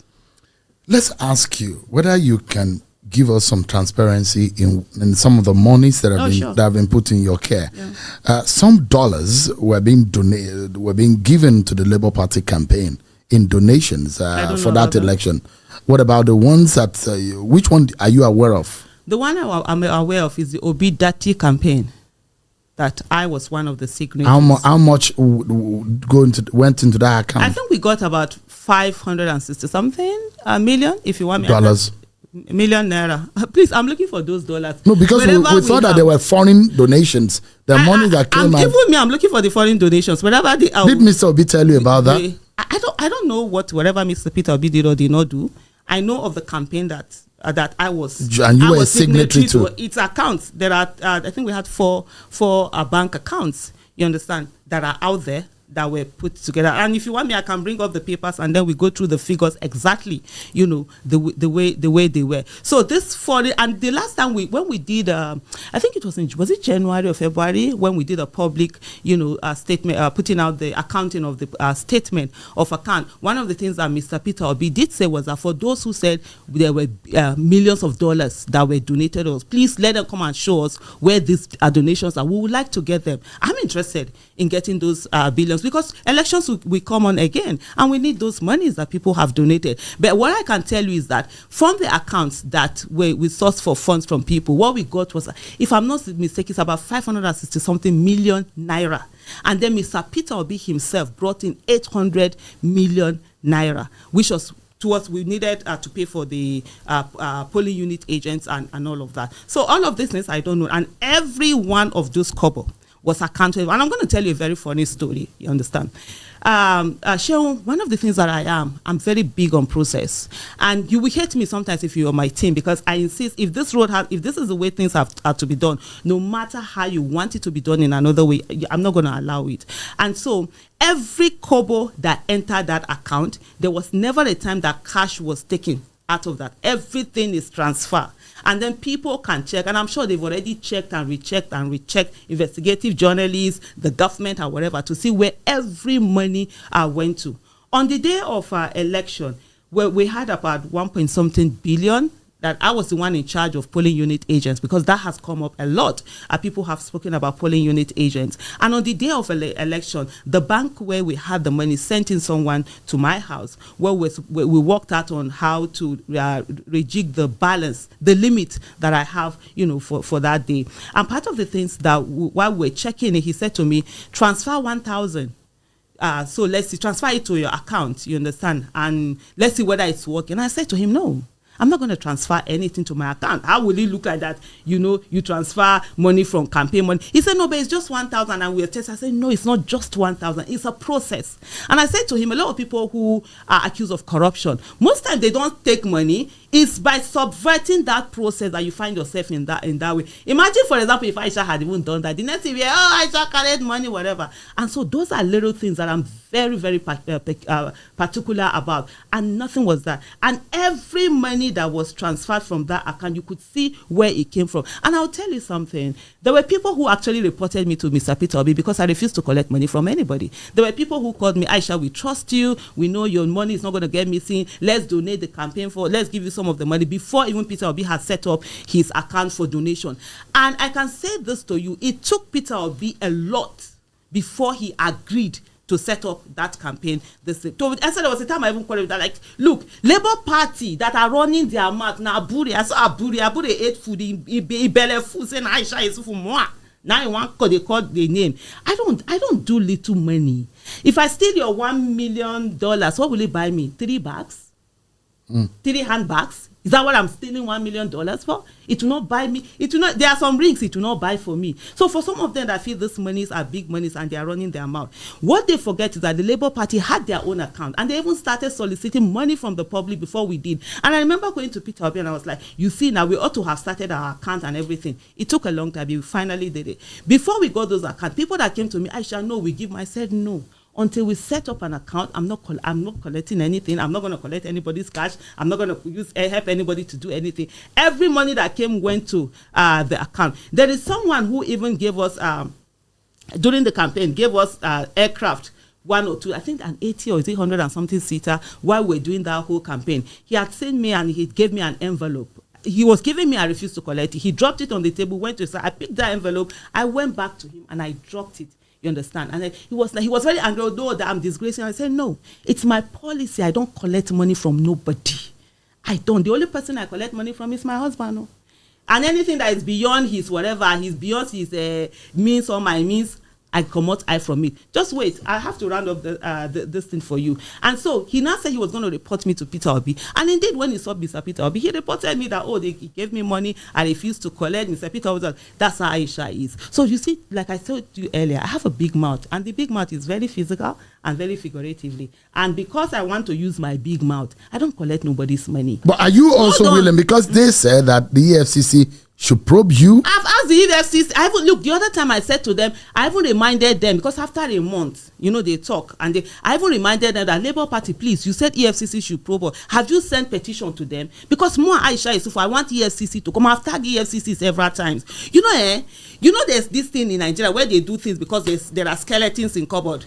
Let's ask you whether you can give us some transparency in some of the monies that have been put in your care. Yeah. Some dollars were being donated, were being given to the Labour Party campaign in donations for that election. What about the ones that? Which one are you aware of? The one I'm aware of is the Obi Dati campaign. That I was one of the signatories. How much went into that account? I think we got about 560 something million. If you want me, dollars. Million naira. Please, I'm looking for those dollars. No, because we thought that there were foreign donations. The money that came out. Even me, I'm looking for the foreign donations. Whatever they are. Did Mr. Obi tell you about that? I don't know whatever Mr. Peter Obi did or did not do. I know of the campaign that I was. And you were a signatory to its accounts. There are I think we had four bank accounts. You understand, that are out there that were put together. And if you want me, I can bring up the papers and then we go through the figures exactly, the way they were. So this and the last time when we did, I think it was it January or February when we did a public, statement, putting out the accounting of the statement of account. One of the things that Mr. Peter Obi did say was that for those who said there were millions of dollars that were donated to us, please let them come and show us where these donations are. We would like to get them. I'm interested in getting those billions, because elections will come on again and we need those monies that people have donated. But what I can tell you is that from the accounts that we sourced for funds from people, what we got was, if I'm not mistaken, it's about 560 something million naira. And then Mr. Peter Obi himself brought in 800 million naira, which was towards we needed to pay for the polling unit agents and all of that. So all of this things I don't know. And every one of those kobo was accounted. And I'm going to tell you a very funny story. You understand? Sheon, one of the things that I'm very big on process. And you will hate me sometimes if you're on my team, because I insist if this is the way things have to be done, no matter how you want it to be done in another way, I'm not going to allow it. And so every kobo that entered that account, there was never a time that cash was taken out of that. Everything is transfer. And then people can check, and I'm sure they've already checked and rechecked, investigative journalists, the government, or whatever, to see where every money went to. On the day of election, where we had about 1.something billion, that I was the one in charge of polling unit agents, because that has come up a lot. People have spoken about polling unit agents. And on the day of election, the bank where we had the money sent in someone to my house, where we worked out on how to rejig the balance, the limit that I have, for that day. And part of the things that while we're checking it, he said to me, transfer 1,000. So let's see, transfer it to your account, you understand? And let's see whether it's working. I said to him, no. I'm not going to transfer anything to my account. How will it look like that? You transfer money from campaign money. He said, no, but it's just 1,000 and we'll test. I said, no, it's not just 1,000. It's a process. And I said to him, a lot of people who are accused of corruption, most times they don't take money. It's by subverting that process that you find yourself in that way. Imagine, for example, if Aisha had even done that. The next thing, Aisha carried money, whatever. And so those are little things that I'm very, very particular about. And nothing was that. And every money that was transferred from that account, you could see where it came from. And I'll tell you something. There were people who actually reported me to Mr. Peter Obi because I refused to collect money from anybody. There were people who called me, Aisha, we trust you. We know your money is not going to get missing. Let's donate the campaign let's give you some of the money, before even Peter Obi had set up his account for donation. And I can say this to you, it took Peter Obi a lot before he agreed to set up that campaign. I said there was a time I even called him that, like, look, Labour Party that are running their mouth now, Aburi ate food, he belly food, saying Aisha Yesufu moi. Now they call the name. I don't do little money. If I steal your $1 million, what will it buy me? 3 bags? 3 handbags? Is that what I'm stealing $1 million for? It will not buy me. There are some rings it will not buy for me. So for some of them that feel these monies are big monies and they are running their mouth, what they forget is that the Labour Party had their own account and they even started soliciting money from the public before we did. And I remember going to Peter Obi and I was like, you see, now we ought to have started our account and everything. It took a long time. We finally did it. Before we got those accounts, people that came to me, Aisha, no, we give. I said no. Until we set up an account, I'm not collecting anything. I'm not going to collect anybody's cash. I'm not going to help anybody to do anything. Every money that came went to the account. There is someone who even gave us, during the campaign, gave us aircraft, 1 or 2, I think an 80 or 100 and something seater, while we're doing that whole campaign. He had sent me and he gave me an envelope. he was giving me, I refused to collect it. He dropped it on the table, went to his side. I picked that envelope. I went back to him and I dropped it. You understand? And then he was very angry, although that I'm disgracing. I said, no, it's my policy. I don't collect money from nobody. I don't. The only person I collect money from is my husband. No? And anything that is beyond his whatever, beyond his means or my means, I come out from it. Just wait. I have to round up this thing for you. And so he now said he was going to report me to Peter Obi. And indeed, when he saw Mr. Peter Obi, he reported me that, he gave me money. I refused to collect. Mr. Peter Obi said, that's how Aisha is. So you see, like I told you earlier, I have a big mouth. And the big mouth is very physical and very figuratively. And because I want to use my big mouth, I don't collect nobody's money. But are you also willing, because they said that the EFCC should probe you? I've asked the EFCC. Look, the other time I said to them, I even reminded them, because after a month, they talk, and I even reminded them that Labour Party, please, you said EFCC should probe us. Have you sent petition to them? Because more Aisha Yesufu, I want EFCC to come. I've tagged EFCC several times. There's this thing in Nigeria where they do things because there are skeletons in cupboard.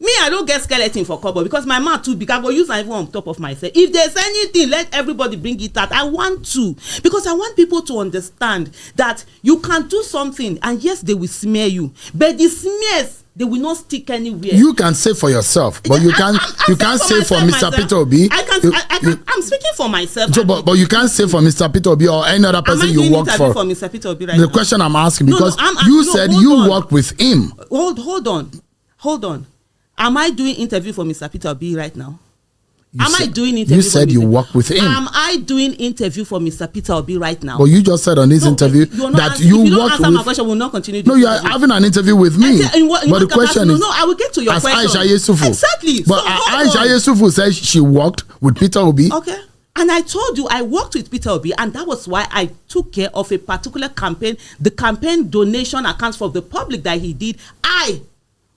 Me, I don't get skeleton for cupboard because my mouth too big. I go use my phone on top of myself. If there's anything, let everybody bring it out. I want to, because I want people to understand that you can do something, and yes, they will smear you, but the smears, they will not stick anywhere. You can say for yourself, but you can't say for Mr. Peter Obi. I'm speaking for myself. So, but you can't say for Mr. Peter Obi or any other person you work for. For Mr. Peter Obi right the now? Question I'm asking, because you said you worked with him. Hold on. Am I doing interview for Mr. Peter Obi right now? You said you work with him. Am I doing interview for Mr. Peter Obi right now? But you just said on this interview that you work with. My question, will not continue. No, you are having an interview with me. But the question is, no, I will get to your as question. Aisha Yesufu. Exactly. But Aisha Yesufu says she worked with Peter Obi. Okay. And I told you I worked with Peter Obi, and that was why I took care of a particular campaign, the campaign donation accounts for the public that he did. I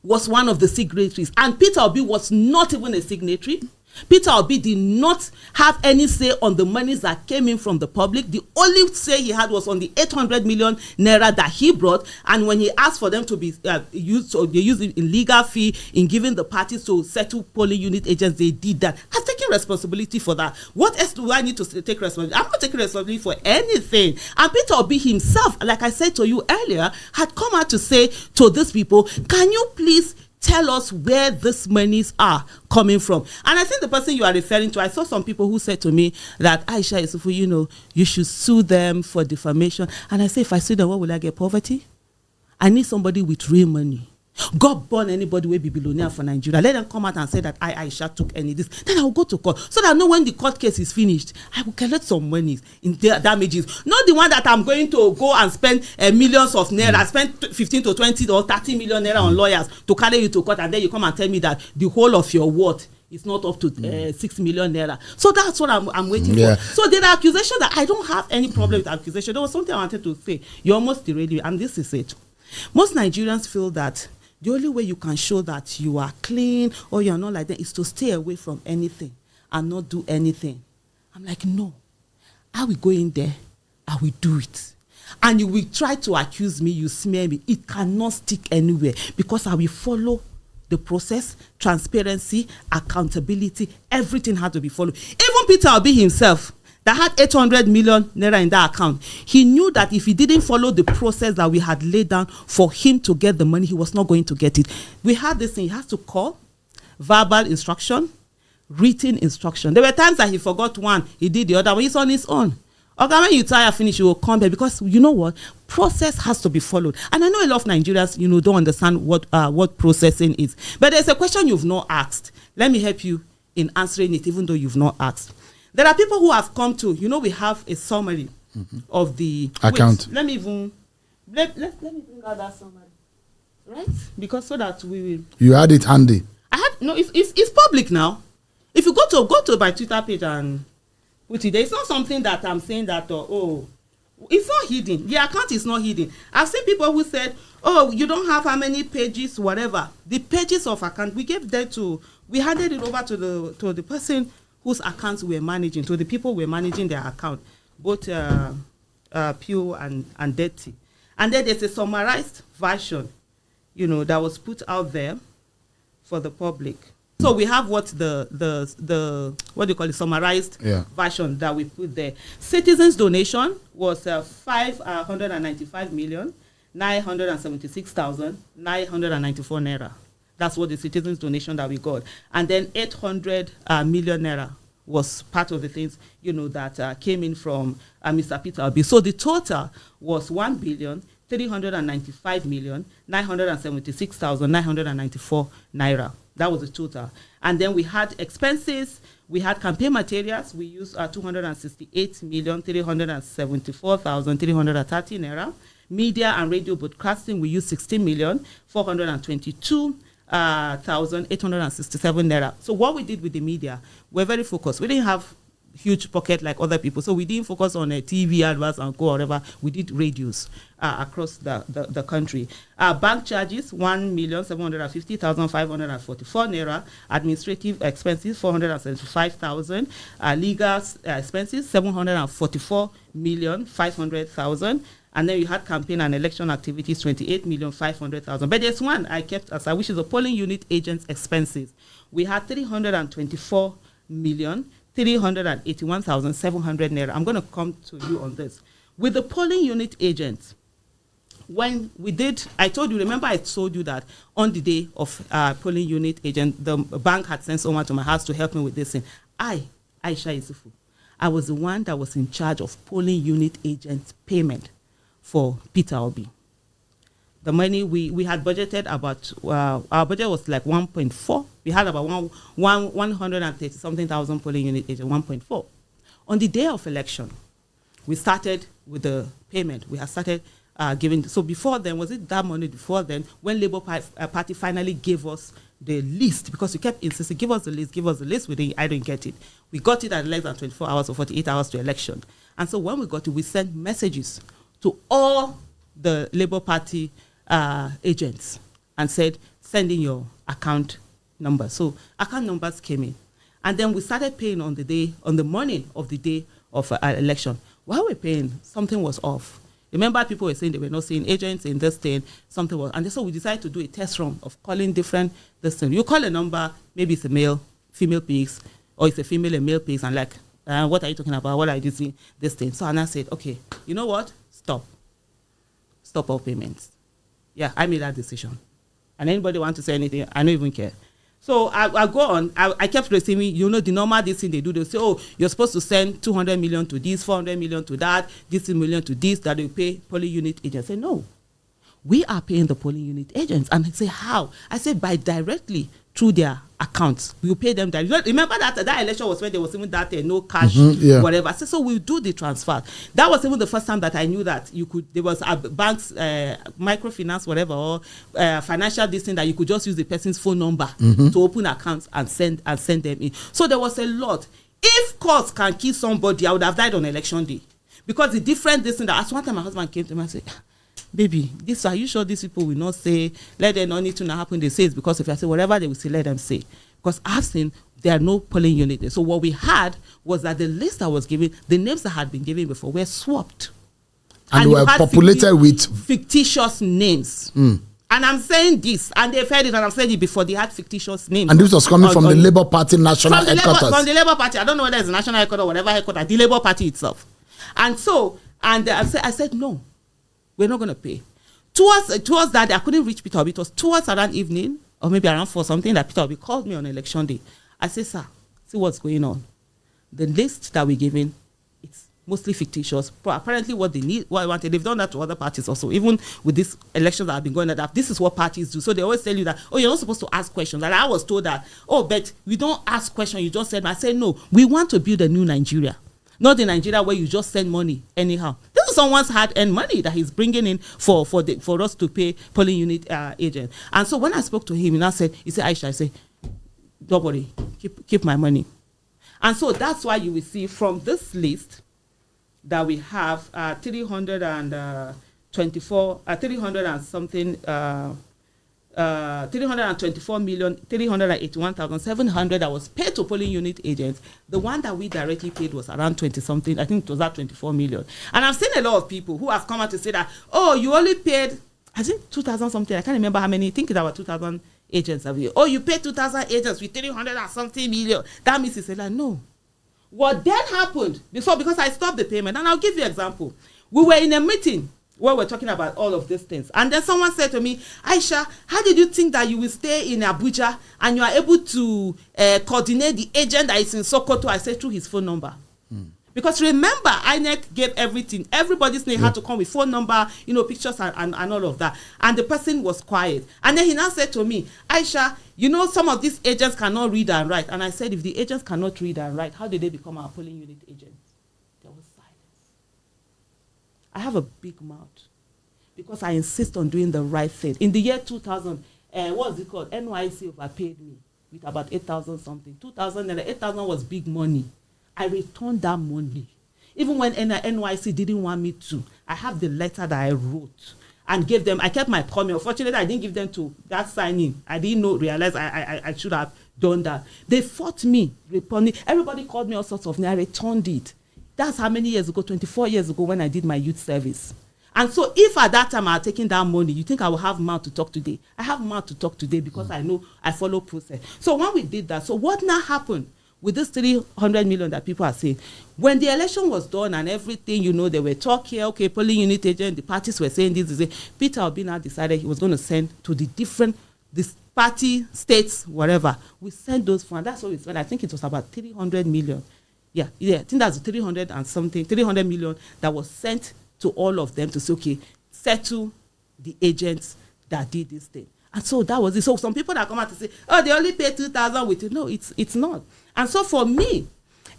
was one of the signatories, and Peter Obi was not even a signatory. Peter Obi did not have any say on the monies that came in from the public. The only say he had was on the 800 million naira that he brought, and when he asked for them to be used, so they used it in legal fee in giving the parties to settle polling unit agents, they did that. I'm taking responsibility for that. What else do I need to take responsibility? I'm not taking responsibility for anything. And Peter Obi himself, like I said to you earlier, had come out to say to these people, can you please tell us where these monies are coming from? And I think the person you are referring to, I saw some people who said to me that Aisha Yesufu, you should sue them for defamation. And I say, if I sue them, what will I get? Poverty? I need somebody with real money. God born anybody will be billionaire for Nigeria. Let them come out and say that Aisha took any this. Then I will go to court so that I know when the court case is finished, I will collect some money in their damages. Not the one that I'm going to go and spend millions of naira, spend 15 to 20 or 30 million naira on lawyers to carry you to court, and then you come and tell me that the whole of your worth is not up to 6 million naira. So that's what I'm waiting for. So there are accusations that I don't have any problem with accusation. There was something I wanted to say. You almost derailed me, and this is it. Most Nigerians feel that the only way you can show that you are clean or you're not like that is to stay away from anything and not do anything. I'm like, no. I will go in there. I will do it. And you will try to accuse me, you smear me. It cannot stick anywhere because I will follow the process, transparency, accountability. Everything had to be followed. Even Peter Obi himself, that had 800 million naira in that account, he knew that if he didn't follow the process that we had laid down for him to get the money, he was not going to get it. We had this thing, he has to call, verbal instruction, written instruction. There were times that he forgot one, he did the other one, he's on his own. Okay, when you tire finish, you will come back, because you know what? Process has to be followed. And I know a lot of Nigerians, don't understand what processing is. But there's a question you've not asked. Let me help you in answering it, even though you've not asked. There are people who have come to, we have a summary of the account. Wait, let me bring out that summary, right? Because so that we will. You had it handy. It's public now. If you go to my Twitter page and put it there, it's not something that I'm saying that it's not hidden. The account is not hidden. I've seen people who said, you don't have how many pages, whatever. The pages of account we gave them we handed it over to the person whose accounts we're managing, to the people we're managing their account, both pure and dirty. And then there's a summarized version, that was put out there for the public. So we have what the what do you call it, summarized version that we put there. Citizens donation was 595,976,994 naira. That's what the citizens donation that we got. And then 800 million naira was part of the things, that came in from Mr. Peter Obi. So the total was 1,395,976,994 naira. That was the total. And then we had expenses. We had campaign materials. We used 268,374,330 naira. Media and radio broadcasting, we used 16,422,867 naira. So what we did with the media, we're very focused. We didn't have huge pocket like other people, so we didn't focus on a TV adverts and go whatever. We did radios across the country. Bank charges 1,750,544 naira. Administrative expenses 475,000. Legal expenses 744,500,000. And then you had campaign and election activities 28,500,000. But there's one I kept aside, which is the polling unit agents expenses. We had 324,381,700 naira. I'm going to come to you on this. With the polling unit agents, when we did, I told you that on the day of polling unit agent, the bank had sent someone to my house to help me with this thing. Aisha Yesufu, I was the one that was in charge of polling unit agent payment for Peter Obi. The money we had budgeted about, our budget was like 1.4. We had about 130 something thousand polling unit agent, 1.4. On the day of election, we started with the payment. We had started giving. So before then, was it that money before then, when Labour Party finally gave us the list, because we kept insisting, give us the list. I didn't get it. We got it at less than 24 hours or 48 hours to election. And so when we got it, we sent messages to all the Labour Party agents and said, send in your account number. So account numbers came in. And then we started paying on the morning of the day of election. While we're paying, something was off. Remember, people were saying they were not seeing agents in this thing, something was. And so we decided to do a test run of calling different this thing. You call a number, maybe it's a male, female pigs, or it's a female and male pigs, and like, what are you talking about? What are you doing? This thing. So Anna said, okay, you know what? Stop all payments. Yeah, I made that decision. And anybody want to say anything, I don't even care. So I go on. I kept receiving, the normal this thing they do. They say, oh, you're supposed to send 200 million to this, 400 million to that, this million to this, that they pay polling unit agents. I say, no, we are paying the polling unit agents. And I say, how? I said, by directly through their accounts. We'll pay them directly. Remember that election was when there was even that no cash, whatever. I said, so we'll do the transfer. That was even the first time that I knew that there was a bank's microfinance, whatever, or financial this thing that you could just use the person's phone number to open accounts and send them in. So there was a lot. If courts can kill somebody, I would have died on election day. Because the different this thing that, as one time my husband came to me and said, baby, are you sure these people will not say, let them not need to not happen? They say it's because if I say whatever they will say, let them say. Because I've seen there are no polling units. So what we had was that the list that was given, the names that had been given before were swapped. And they were populated with fictitious names. And I'm saying this, and they've heard it, and I've said it before, they had fictitious names. And this was coming from the Labour Party national headquarters. From the Labour Party. I don't know whether it's the national headquarters or whatever headquarters, the Labour Party itself. And so, I said, no. We're not going to pay. Towards that, I couldn't reach Peter Obi. It was towards around evening, or maybe around 4 something, that Peter Obi called me on election day. I said, sir, see what's going on. The list that we're giving, it's mostly fictitious. But apparently what they need, what I wanted, they've done that to other parties also. Even with these elections that have been going on, this is what parties do. So they always tell you that, oh, you're not supposed to ask questions. And I was told that, oh, but we don't ask questions. You just said, I said, no, we want to build a new Nigeria. Not in Nigeria where you just send money anyhow. This is someone's hard-earned money that he's bringing in for us to pay polling unit agent. And so when I spoke to him, he said, Aisha, I said, don't worry, keep my money. And so that's why you will see from this list that we have 324,381,700 that was paid to polling unit agents. The one that we directly paid was around 20 something. I think it was at 24 million. And I've seen a lot of people who have come out to say that, oh, you only paid, I think 2,000 something. I can't remember how many. I think it was 2,000 agents every year. Oh, you pay 2,000 agents with 300 and something million. That means it's like, no. What then happened before, because I stopped the payment, and I'll give you an example. We were in a meeting where we're talking about all of these things. And then someone said to me, Aisha, how did you think that you will stay in Abuja and you are able to coordinate the agent that is in Sokoto? I said, through his phone number. Because remember, INEC gave everything. Everybody's name had to come with phone number, pictures and all of that. And the person was quiet. And then he now said to me, Aisha, some of these agents cannot read and write. And I said, if the agents cannot read and write, how did they become our polling unit agents? There was silence. I have a big mouth because I insist on doing the right thing. In the year 2000, what's it called? NYC overpaid me with about 8,000 something. 8,000 was big money. I returned that money. Even when NYC didn't want me to, I have the letter that I wrote and gave them. I kept my comment. Unfortunately, I didn't give them to that signing. I didn't realize I should have done that. They fought me. Everybody called me all sorts of names. I returned it. That's how many years ago? 24 years ago when I did my youth service. And so if at that time I had taken that money, you think I will have mouth to talk today? I have mouth to talk today because I know I follow process. So when we did that, so what now happened? With this 300 million that people are saying, when the election was done and everything, they were talking, okay, polling unit agent, the parties were saying this. Peter Obi now decided he was going to send to this party, states, whatever. We sent those funds. That's what we spent. I think it was about 300 million. Yeah, I think that's 300 million that was sent to all of them to say, okay, settle the agents that did this thing. And so that was it. So some people that come out to say, oh, they only pay 2,000 with it. No, it's not. And so for me,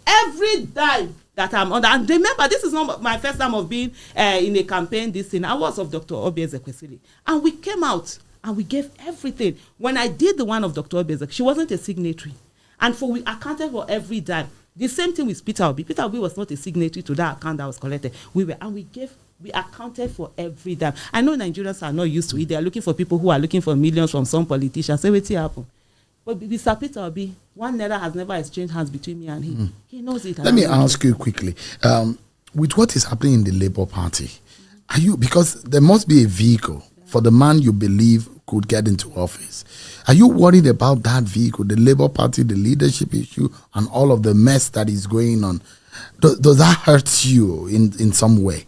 every dime that I'm on, and remember, this is not my first time of being in a campaign, this thing. I was of Dr. Obi Ezekwesili. And we came out and we gave everything. When I did the one of Dr. Obi Ezekwesili, she wasn't a signatory. And we accounted for every dime. The same thing with Peter Obi. Peter Obi was not a signatory to that account that was collected. We accounted for every dime. I know Nigerians are not used to it. They are looking for people who are looking for millions from some politicians. Say, what's happened? But Mr. Peter Obi, one naira has never exchanged hands between me and him. He knows it. Let me ask you quickly, with what is happening in the Labour Party, because there must be a vehicle for the man you believe could get into office. Are you worried about that vehicle, the Labour Party, the leadership issue, and all of the mess that is going on? Does that hurt you in some way?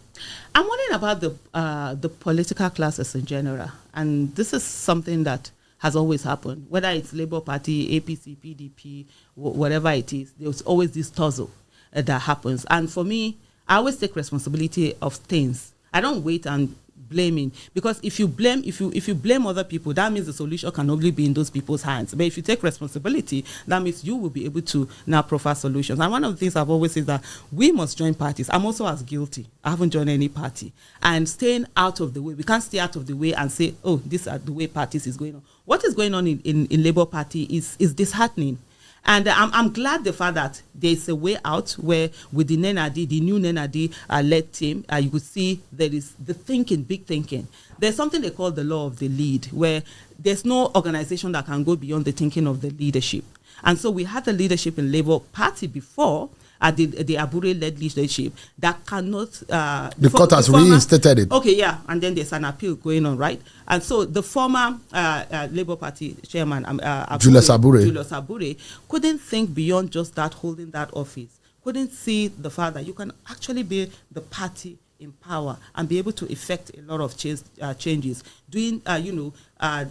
I'm worried about the political classes in general, and this is something that has always happened, whether it's Labour Party, APC, PDP, whatever it is. There's always this tussle that happens. And for me, I always take responsibility of things. I don't wait and blaming, because if you blame other people, that means the solution can only be in those people's hands. But if you take responsibility, that means you will be able to now profile solutions. And one of the things I've always said is that we must join parties. I'm also as guilty. I haven't joined any party. And staying out of the way, we can't stay out of the way and say, oh, this is the way parties is going on. What is going on in Labour Party is disheartening. And I'm glad the fact that there's a way out where with the NENADI, the new NENADI-led team, you could see there is the thinking, big thinking. There's something they call the law of the lead, where there's no organization that can go beyond the thinking of the leadership. And so we had the leadership in Labour Party before, the Abure-led leadership that cannot... the court has reinstated it. Okay, yeah, and then there's an appeal going on, right? And so the former Labour Party chairman, Julius Abure, couldn't think beyond just that, holding that office. Couldn't see the fact that you can actually be the party in power and be able to effect a lot of changes, doing,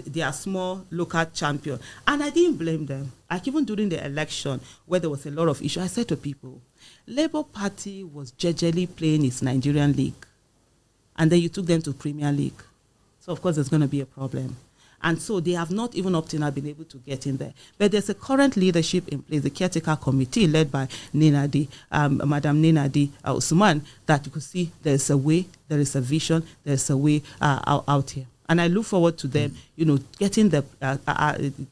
their small local champion. And I didn't blame them. Like even during the election where there was a lot of issues, I said to people, Labour Party was jejely playing its Nigerian league. And then you took them to Premier League. So of course there's going to be a problem. And so they have not even up to now been able to get in there. But there's a current leadership in place, the caretaker committee led by Nenadi, Madam Nenadi Usman, that you could see there's a way, there is a vision, there's a way out here. And I look forward to them, getting the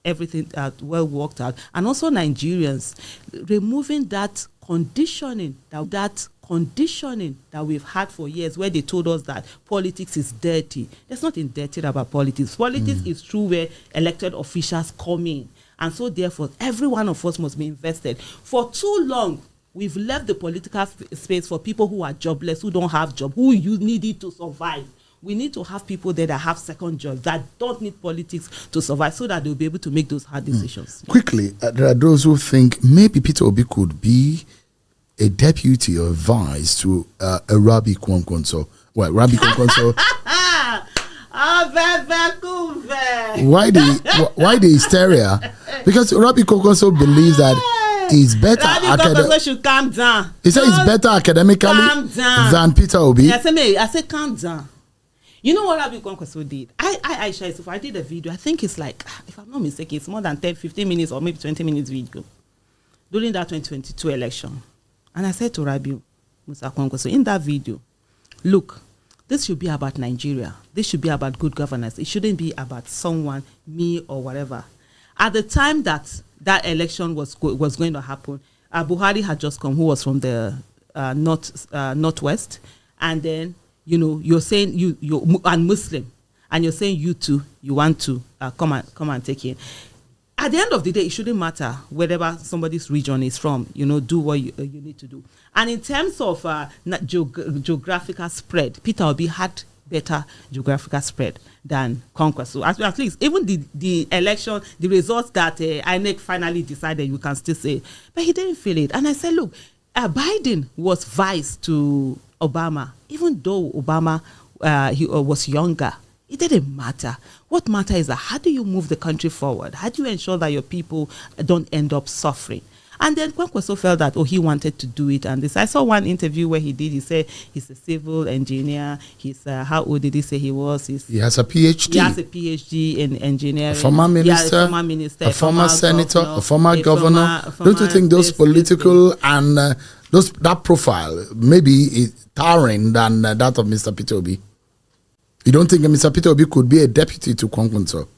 everything well worked out. And also Nigerians removing that conditioning that we've had for years, where they told us that politics is dirty. There's nothing dirty about politics. Politics is true where elected officials come in. And so therefore, every one of us must be invested. For too long, we've left the political space for people who are jobless, who don't have job, who you need it to survive. we need to have people there that have second jobs, that don't need politics to survive, so that they'll be able to make those hard decisions. Quickly, there are those who think maybe Peter Obi could be a deputy or vice to a Rabi Kwankwaso. Well, Rabi Kwankwaso. Why the hysteria? Because Rabi Kwankwaso believes that he's better. Rabi Kwankwaso should calm down. He said he's better academically than Peter Obi. I said calm down. You know what Rabi Kwankwaso did? Aisha Yesufu, I did a video. I think it's like, if I'm not mistaken, it's more than 10, 15 minutes or maybe 20 minutes video during that 2022 election. And I said to Rabi Musa Kwankwaso in that video, look, this should be about Nigeria. This should be about good governance. It shouldn't be about someone, me or whatever. At the time that election was going to happen, Buhari had just come, who was from the northwest, and then you're saying you're Muslim, and you're saying you too you want to come and take in. At the end of the day, it shouldn't matter wherever somebody's region is from. Do what you need to do. And in terms of geographical spread, Peter Obi had better geographical spread than Kwankwaso. At least even the election, the results that INEC finally decided, you can still say, but he didn't feel it. And I said, look, Biden was vice to Obama, even though Obama he was younger. It didn't matter. What matters is that how do you move the country forward? How do you ensure that your people don't end up suffering? And then Kwankwaso felt that, he wanted to do it. And this, I saw one interview where he said he's a civil engineer. He's, how old did he say he was? He has a PhD. He has a PhD in engineering. A former minister, a former senator, a former governor. Don't you think those political and that profile maybe is towering than that of Mr. Peter Obi? You don't think Mr. Peter Obi could be a deputy to Kwankwaso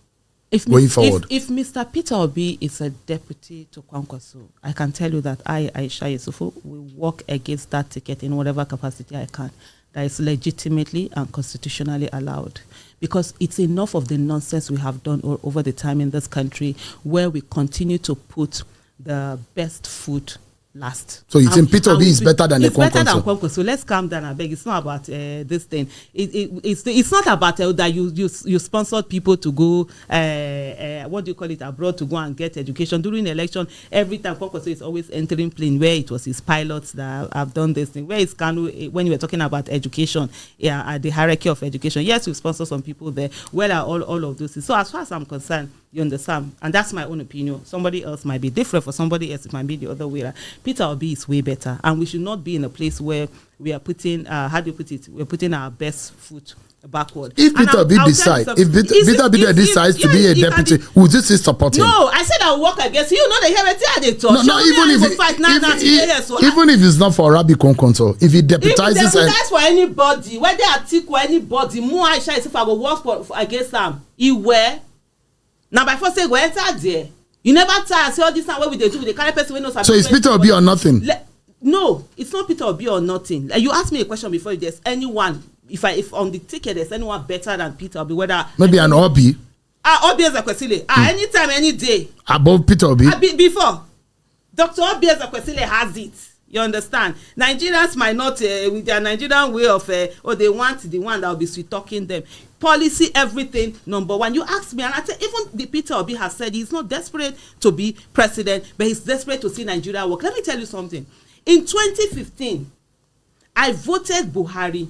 going forward? If Mr. Peter Obi is a deputy to Kwankwaso, I can tell you that Aisha Yesufu, will work against that ticket in whatever capacity I can. That is legitimately and constitutionally allowed. Because it's enough of the nonsense we have done over the time in this country, where we continue to put the best food last. So you think Peter Obi is better than the Kwankwaso? It's better than Kwankwaso. So let's calm down, I beg. It's not about this thing. It's not about that you sponsored people to go, what do you call it, abroad to go and get education. During the election, every time Kwankwaso is always entering plane where it was his pilots that have done this thing. Where is Kanu when you were talking about education, the hierarchy of education? Yes, we sponsor some people there. Where are all of those things? So as far as I'm concerned, you understand? And that's my own opinion. Somebody else might be different. For somebody else, it might be the other way. Peter Obi is way better. And we should not be in a place where we are putting, how do you put it? We're putting our best foot backward. If Peter Obi decides, to be a deputy, would you still support him? No, I said I'll work against you. Know the heresy they talk. No, even if it's not for Rabi Kwankwaso, if he deputizes, if he deputizes for anybody, whether Atiku anybody, more Aisha Yesufu, I will work for against them. He were. Now by first say go enter there. You never tell us all this time what we do with the kind of person we know. So it's Peter Obi or nothing? No, it's not Peter Obi or nothing. You asked me a question before. If there's anyone, if on the ticket there's anyone better than Peter Obi, whether maybe an Obi. Obi Ezekwesili. Anytime, any day. Above Peter Obi. Before Dr. Obi Ezekwesili has it. You understand? Nigerians might not, with their Nigerian way of, they want the one that will be sweet talking them. Policy, everything, number one. You asked me, and I said, even the Peter Obi has said he's not desperate to be president, but he's desperate to see Nigeria work. Let me tell you something. In 2015, I voted Buhari.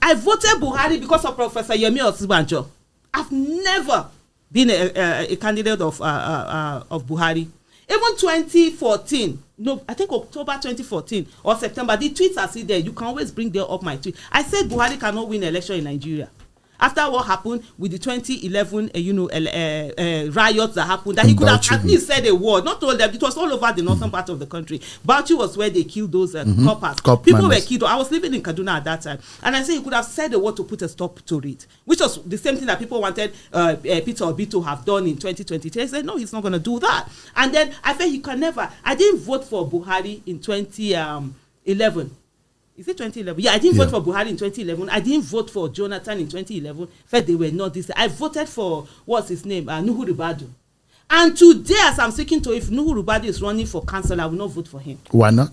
I voted Buhari because of Professor Yemi Osinbajo. I've never been a candidate of Buhari. Even 2014, no, I think October 2014 or September, the tweets are still there. You can always bring them up my tweet. I said Buhari cannot win election in Nigeria. After what happened with the 2011, riots that happened, that he could have at least said a word. Not all them. It was all over the northern part of the country. Bauchi was where they killed those coppers. People were killed. I was living in Kaduna at that time, and I said he could have said a word to put a stop to it, which was the same thing that people wanted Peter Obi to have done in 2020. I said no, he's not going to do that. And then I said he can never. I didn't vote for Buhari in 2011. Is it 2011? Yeah, I didn't vote for Buhari in 2011. I didn't vote for Jonathan in 2011. First, they were not this. I voted for, what's his name? Nuhu Ribadu. And today, as I'm speaking to, if Nuhu Ribadu is running for council, I will not vote for him. Why not?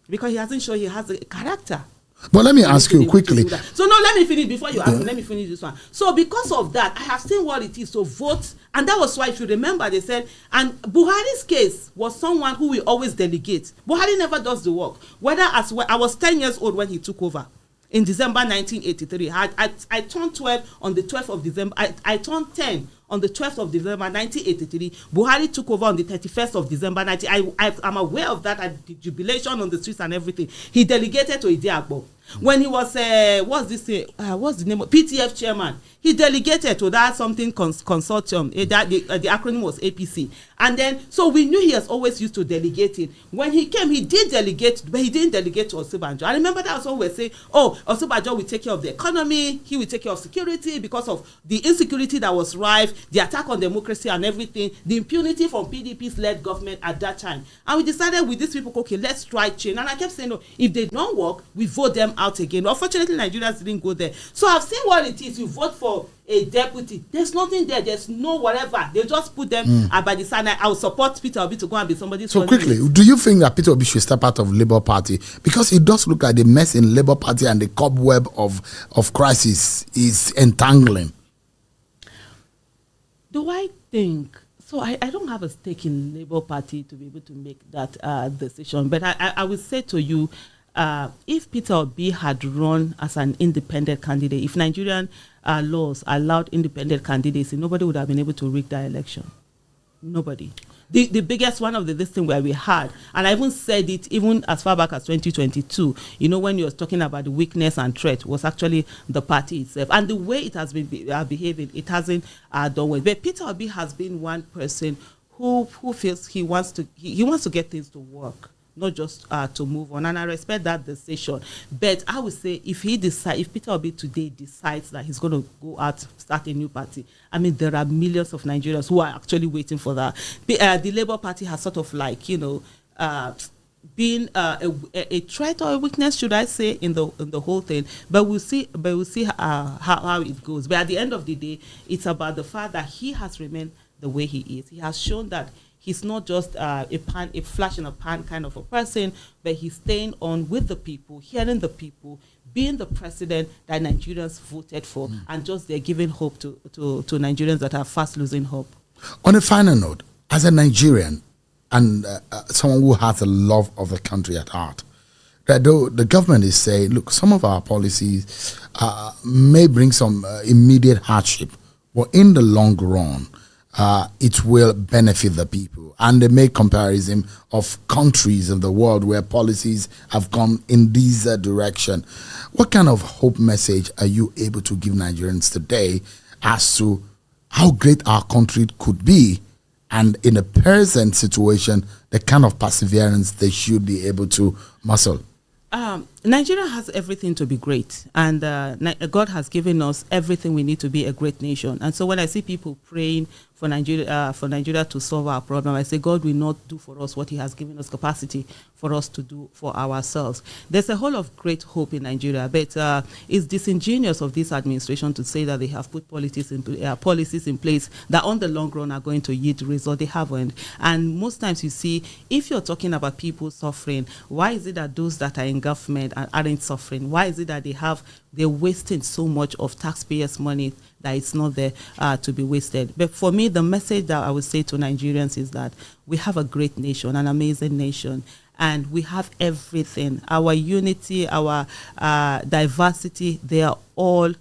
Because he hasn't shown he has a character. But let me ask you quickly. So no, let me finish before you ask me. Let me finish this one. So because of that, I have seen what it is to vote, and that was why, if you remember, they said, and Buhari's case was someone who will always delegate. Buhari never does the work. Whether as well, I was 10 years old when he took over in December 1983. I turned 12 on the 12th of December. I turned 10 on the 12th of December 1983. Buhari took over on the 31st of December 19. I'm aware of that, at the jubilation on the streets and everything. He delegated to Idiagbo. When he was what's the name of PTF chairman, he delegated to that something consortium. The acronym was APC. And then, so we knew he has always used to delegating. When he came, he did delegate, but he didn't delegate to Osinbajo. I remember that was always saying, oh, Osinbajo will take care of the economy, he will take care of security, because of the insecurity that was rife, the attack on democracy and everything, the impunity from PDP's led government at that time. And we decided with these people, okay, let's try change. And I kept saying, no, if they don't work, we vote them out again. Unfortunately, Nigerians didn't go there. So I've seen what it is. You vote for a deputy. There's nothing there. There's no whatever. They just put them by the side. I will support Peter Obi to go and be somebody. So quickly, do you think that Peter Obi should step out of Labour Party? Because it does look like the mess in Labour Party and the cobweb of crisis is entangling. Do I think? So I don't have a stake in Labour Party to be able to make that decision. But I will say to you, if Peter Obi had run as an independent candidate, if Nigerian laws allowed independent candidates, nobody would have been able to rig that election. Nobody. The biggest one of this thing where we had, and I even said it even as far back as 2022, when you were talking about the weakness and threat, was actually the party itself. And the way it has been behaving, it hasn't done well. But Peter Obi has been one person who feels he wants to get things to work, not just to move on, and I respect that decision. But I would say if Peter Obi today decides that he's going to go out, start a new party, I mean, there are millions of Nigerians who are actually waiting for that. The Labour Party has sort of like been a threat or a weakness, should I say, in the whole thing. But we'll see how it goes. But at the end of the day, it's about the fact that he has remained the way he is. He has shown that he's not just a flash in a pan kind of a person, but he's staying on with the people, hearing the people, being the president that Nigerians voted for, and just they're giving hope to Nigerians that are fast losing hope. On a final note, as a Nigerian and someone who has a love of the country at heart, that though the government is saying, look, some of our policies may bring some immediate hardship, but in the long run, it will benefit the people. And they make comparison of countries in the world where policies have gone in this direction. What kind of hope message are you able to give Nigerians today as to how great our country could be, and in the present situation, the kind of perseverance they should be able to muscle? Nigeria has everything to be great, and God has given us everything we need to be a great nation. And so when I see people praying for Nigeria to solve our problem, I say God will not do for us what He has given us capacity for us to do for ourselves. There's a whole of great hope in Nigeria, but it's disingenuous of this administration to say that they have put policies in place that on the long run are going to yield results. They haven't. And most times you see, if you're talking about people suffering, why is it that those that are in government aren't suffering? Why is it that they're wasting so much of taxpayers' money that it's not there to be wasted? But for me, the message that I would say to Nigerians is that we have a great nation, an amazing nation, and we have everything. Our unity, our diversity, they are all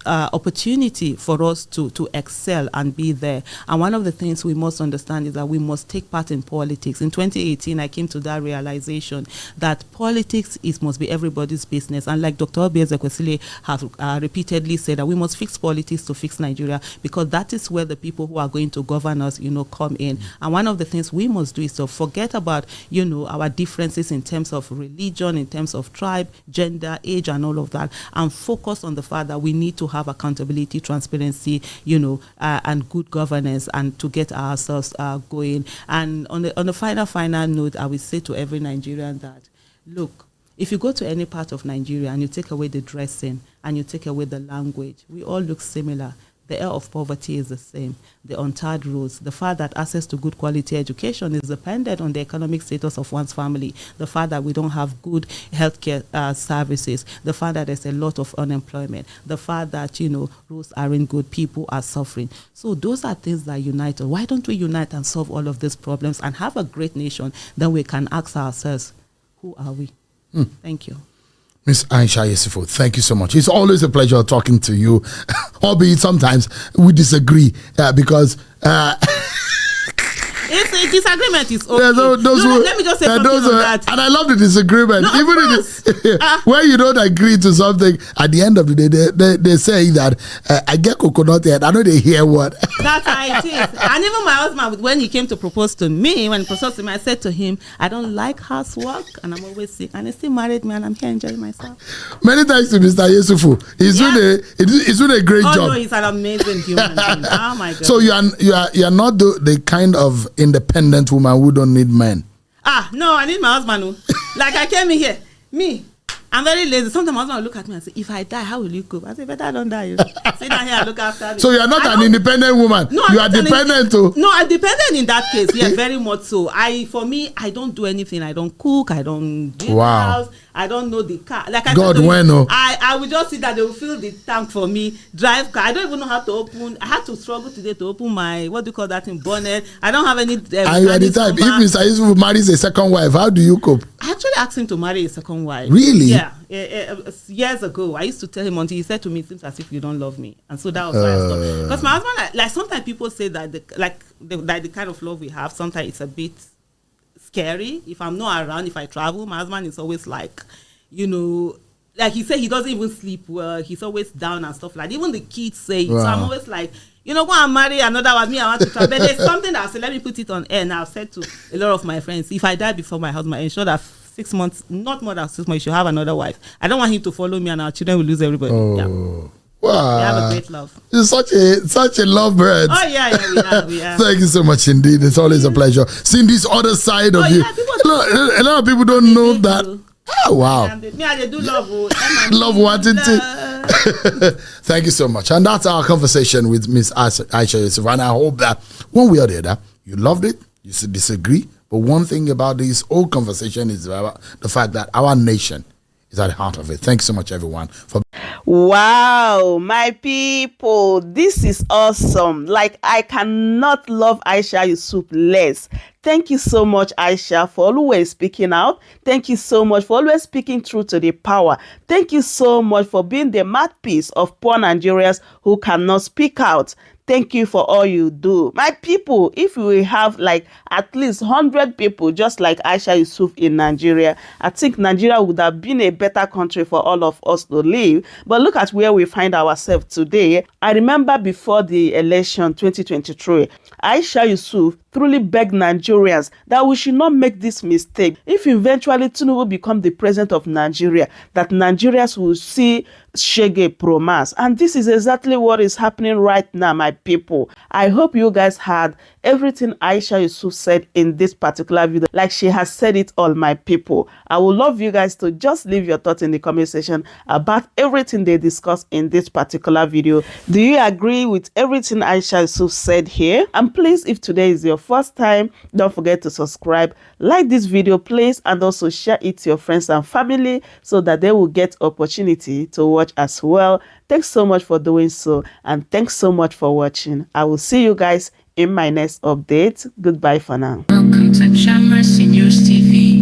opportunity for us to excel and be there. And one of the things we must understand is that we must take part in politics. In 2018, I came to that realization that politics must be everybody's business. And like Dr. Obi Ezekwesili has repeatedly said, that we must fix politics to fix Nigeria, because that is where the people who are going to govern us, come in. And one of the things we must do is to forget about, our differences in terms of religion, in terms of tribe, gender, age, and all of that, and focus on the fact that we need to have accountability, transparency, and good governance, and to get ourselves going. And on the final note, I will say to every Nigerian that, look, if you go to any part of Nigeria and you take away the dressing and you take away the language, we all look similar. The air of poverty is the same. The untarred roads, the fact that access to good quality education is dependent on the economic status of one's family, the fact that we don't have good healthcare services, the fact that there's a lot of unemployment, the fact that, roads aren't good, people are suffering. So those are things that unite us. Why don't we unite and solve all of these problems and have a great nation? Then we can ask ourselves, who are we? Thank you. Miss Aisha Yesufu, thank you so much. It's always a pleasure talking to you, albeit sometimes we disagree because it's a disagreement is okay. Yeah, let me just say something on that. And I love the disagreement. No, even when you don't agree to something, at the end of the day, they say that I get coconut head. I know they hear what. That's how it is. And even my husband, when he came to propose to me, when he proposed to me, I said to him, I don't like housework and I'm always sick. And he still married me and I'm here enjoying myself. Many thanks to Mr. Yesufu. He's doing a great job. No, he's an amazing human being. Oh my God. So you are not the kind of independent woman who don't need men. No, I need my husband. Like I came in here, I'm very lazy. Sometimes my husband will look at me and say, if I die, how will you cope? I say, better don't die. Sit down here and look after me. So you are not an independent woman. No, you are dependent too. No, I'm dependent in that case. Yeah, very much so. For me, I don't do anything. I don't cook. I don't do the house. I don't know the car. Like I God, I will just sit there. They will fill the tank for me. Drive car. I don't even know how to open. I had to struggle today to open my bonnet. I don't have any. At the time, if Mr. Yesufu marries a second wife, how do you cope? I actually asked him to marry a second wife. Really? Yeah. Years ago, I used to tell him until he said to me, "It seems as if you don't love me," and so that was why I stopped. Because my husband, like sometimes people say that the kind of love we have, sometimes it's a bit scary. If I'm not around, if I travel, my husband is always like, like he said, he doesn't even sleep well. He's always down and stuff like that. Even the kids say it. Wow. So I'm always like, go and marry another one. Me, I want to travel. But there's something that I said, let me put it on air. And I've said to a lot of my friends, if I die before my husband, ensure that 6 months, not more than 6 months, you should have another wife. I don't want him to follow me and our children will lose everybody. Oh. Yeah. Wow. We have a great love. You're such a lovebird. Oh, yeah, we are. Thank you so much indeed. It's always a pleasure seeing this other side of you. A lot of people don't know that. Oh, wow. Me, I do love. Love wanting to. Thank you so much. And that's our conversation with Miss Aisha Yesufu. And I hope that one way or the other, you loved it, you disagree. But one thing about this whole conversation is about the fact that our nation is at the heart of it. Thanks so much, everyone. Wow, my people, this is awesome. Like, I cannot love Aisha Yesufu less. Thank you so much, Aisha, for always speaking out. Thank you so much for always speaking truth to the power. Thank you so much for being the mouthpiece of poor Nigerians who cannot speak out. Thank you for all you do. My people, if we have like at least 100 people just like Aisha Yesufu in Nigeria, I think Nigeria would have been a better country for all of us to live. But look at where we find ourselves today. I remember before the election 2023, Aisha Yesufu truly begged Nigerians that we should not make this mistake. If eventually Tinubu become the president of Nigeria, that Nigerians will see Shege Promas. And this is exactly what is happening right now, my people. I hope you guys had everything Aisha Yesufu said in this particular video, like she has said it all, my people. I would love you guys to just leave your thoughts in the comment section about everything they discussed in this particular video. Do you agree with everything Aisha Yesufu said here? And please, if today is your first time, don't forget to subscribe, like this video please, and also share it to your friends and family so that they will get opportunity to watch as well. Thanks so much for doing so, and thanks so much for watching. I will see you guys in my next update. Goodbye for now. Welcome to Chamress News TV.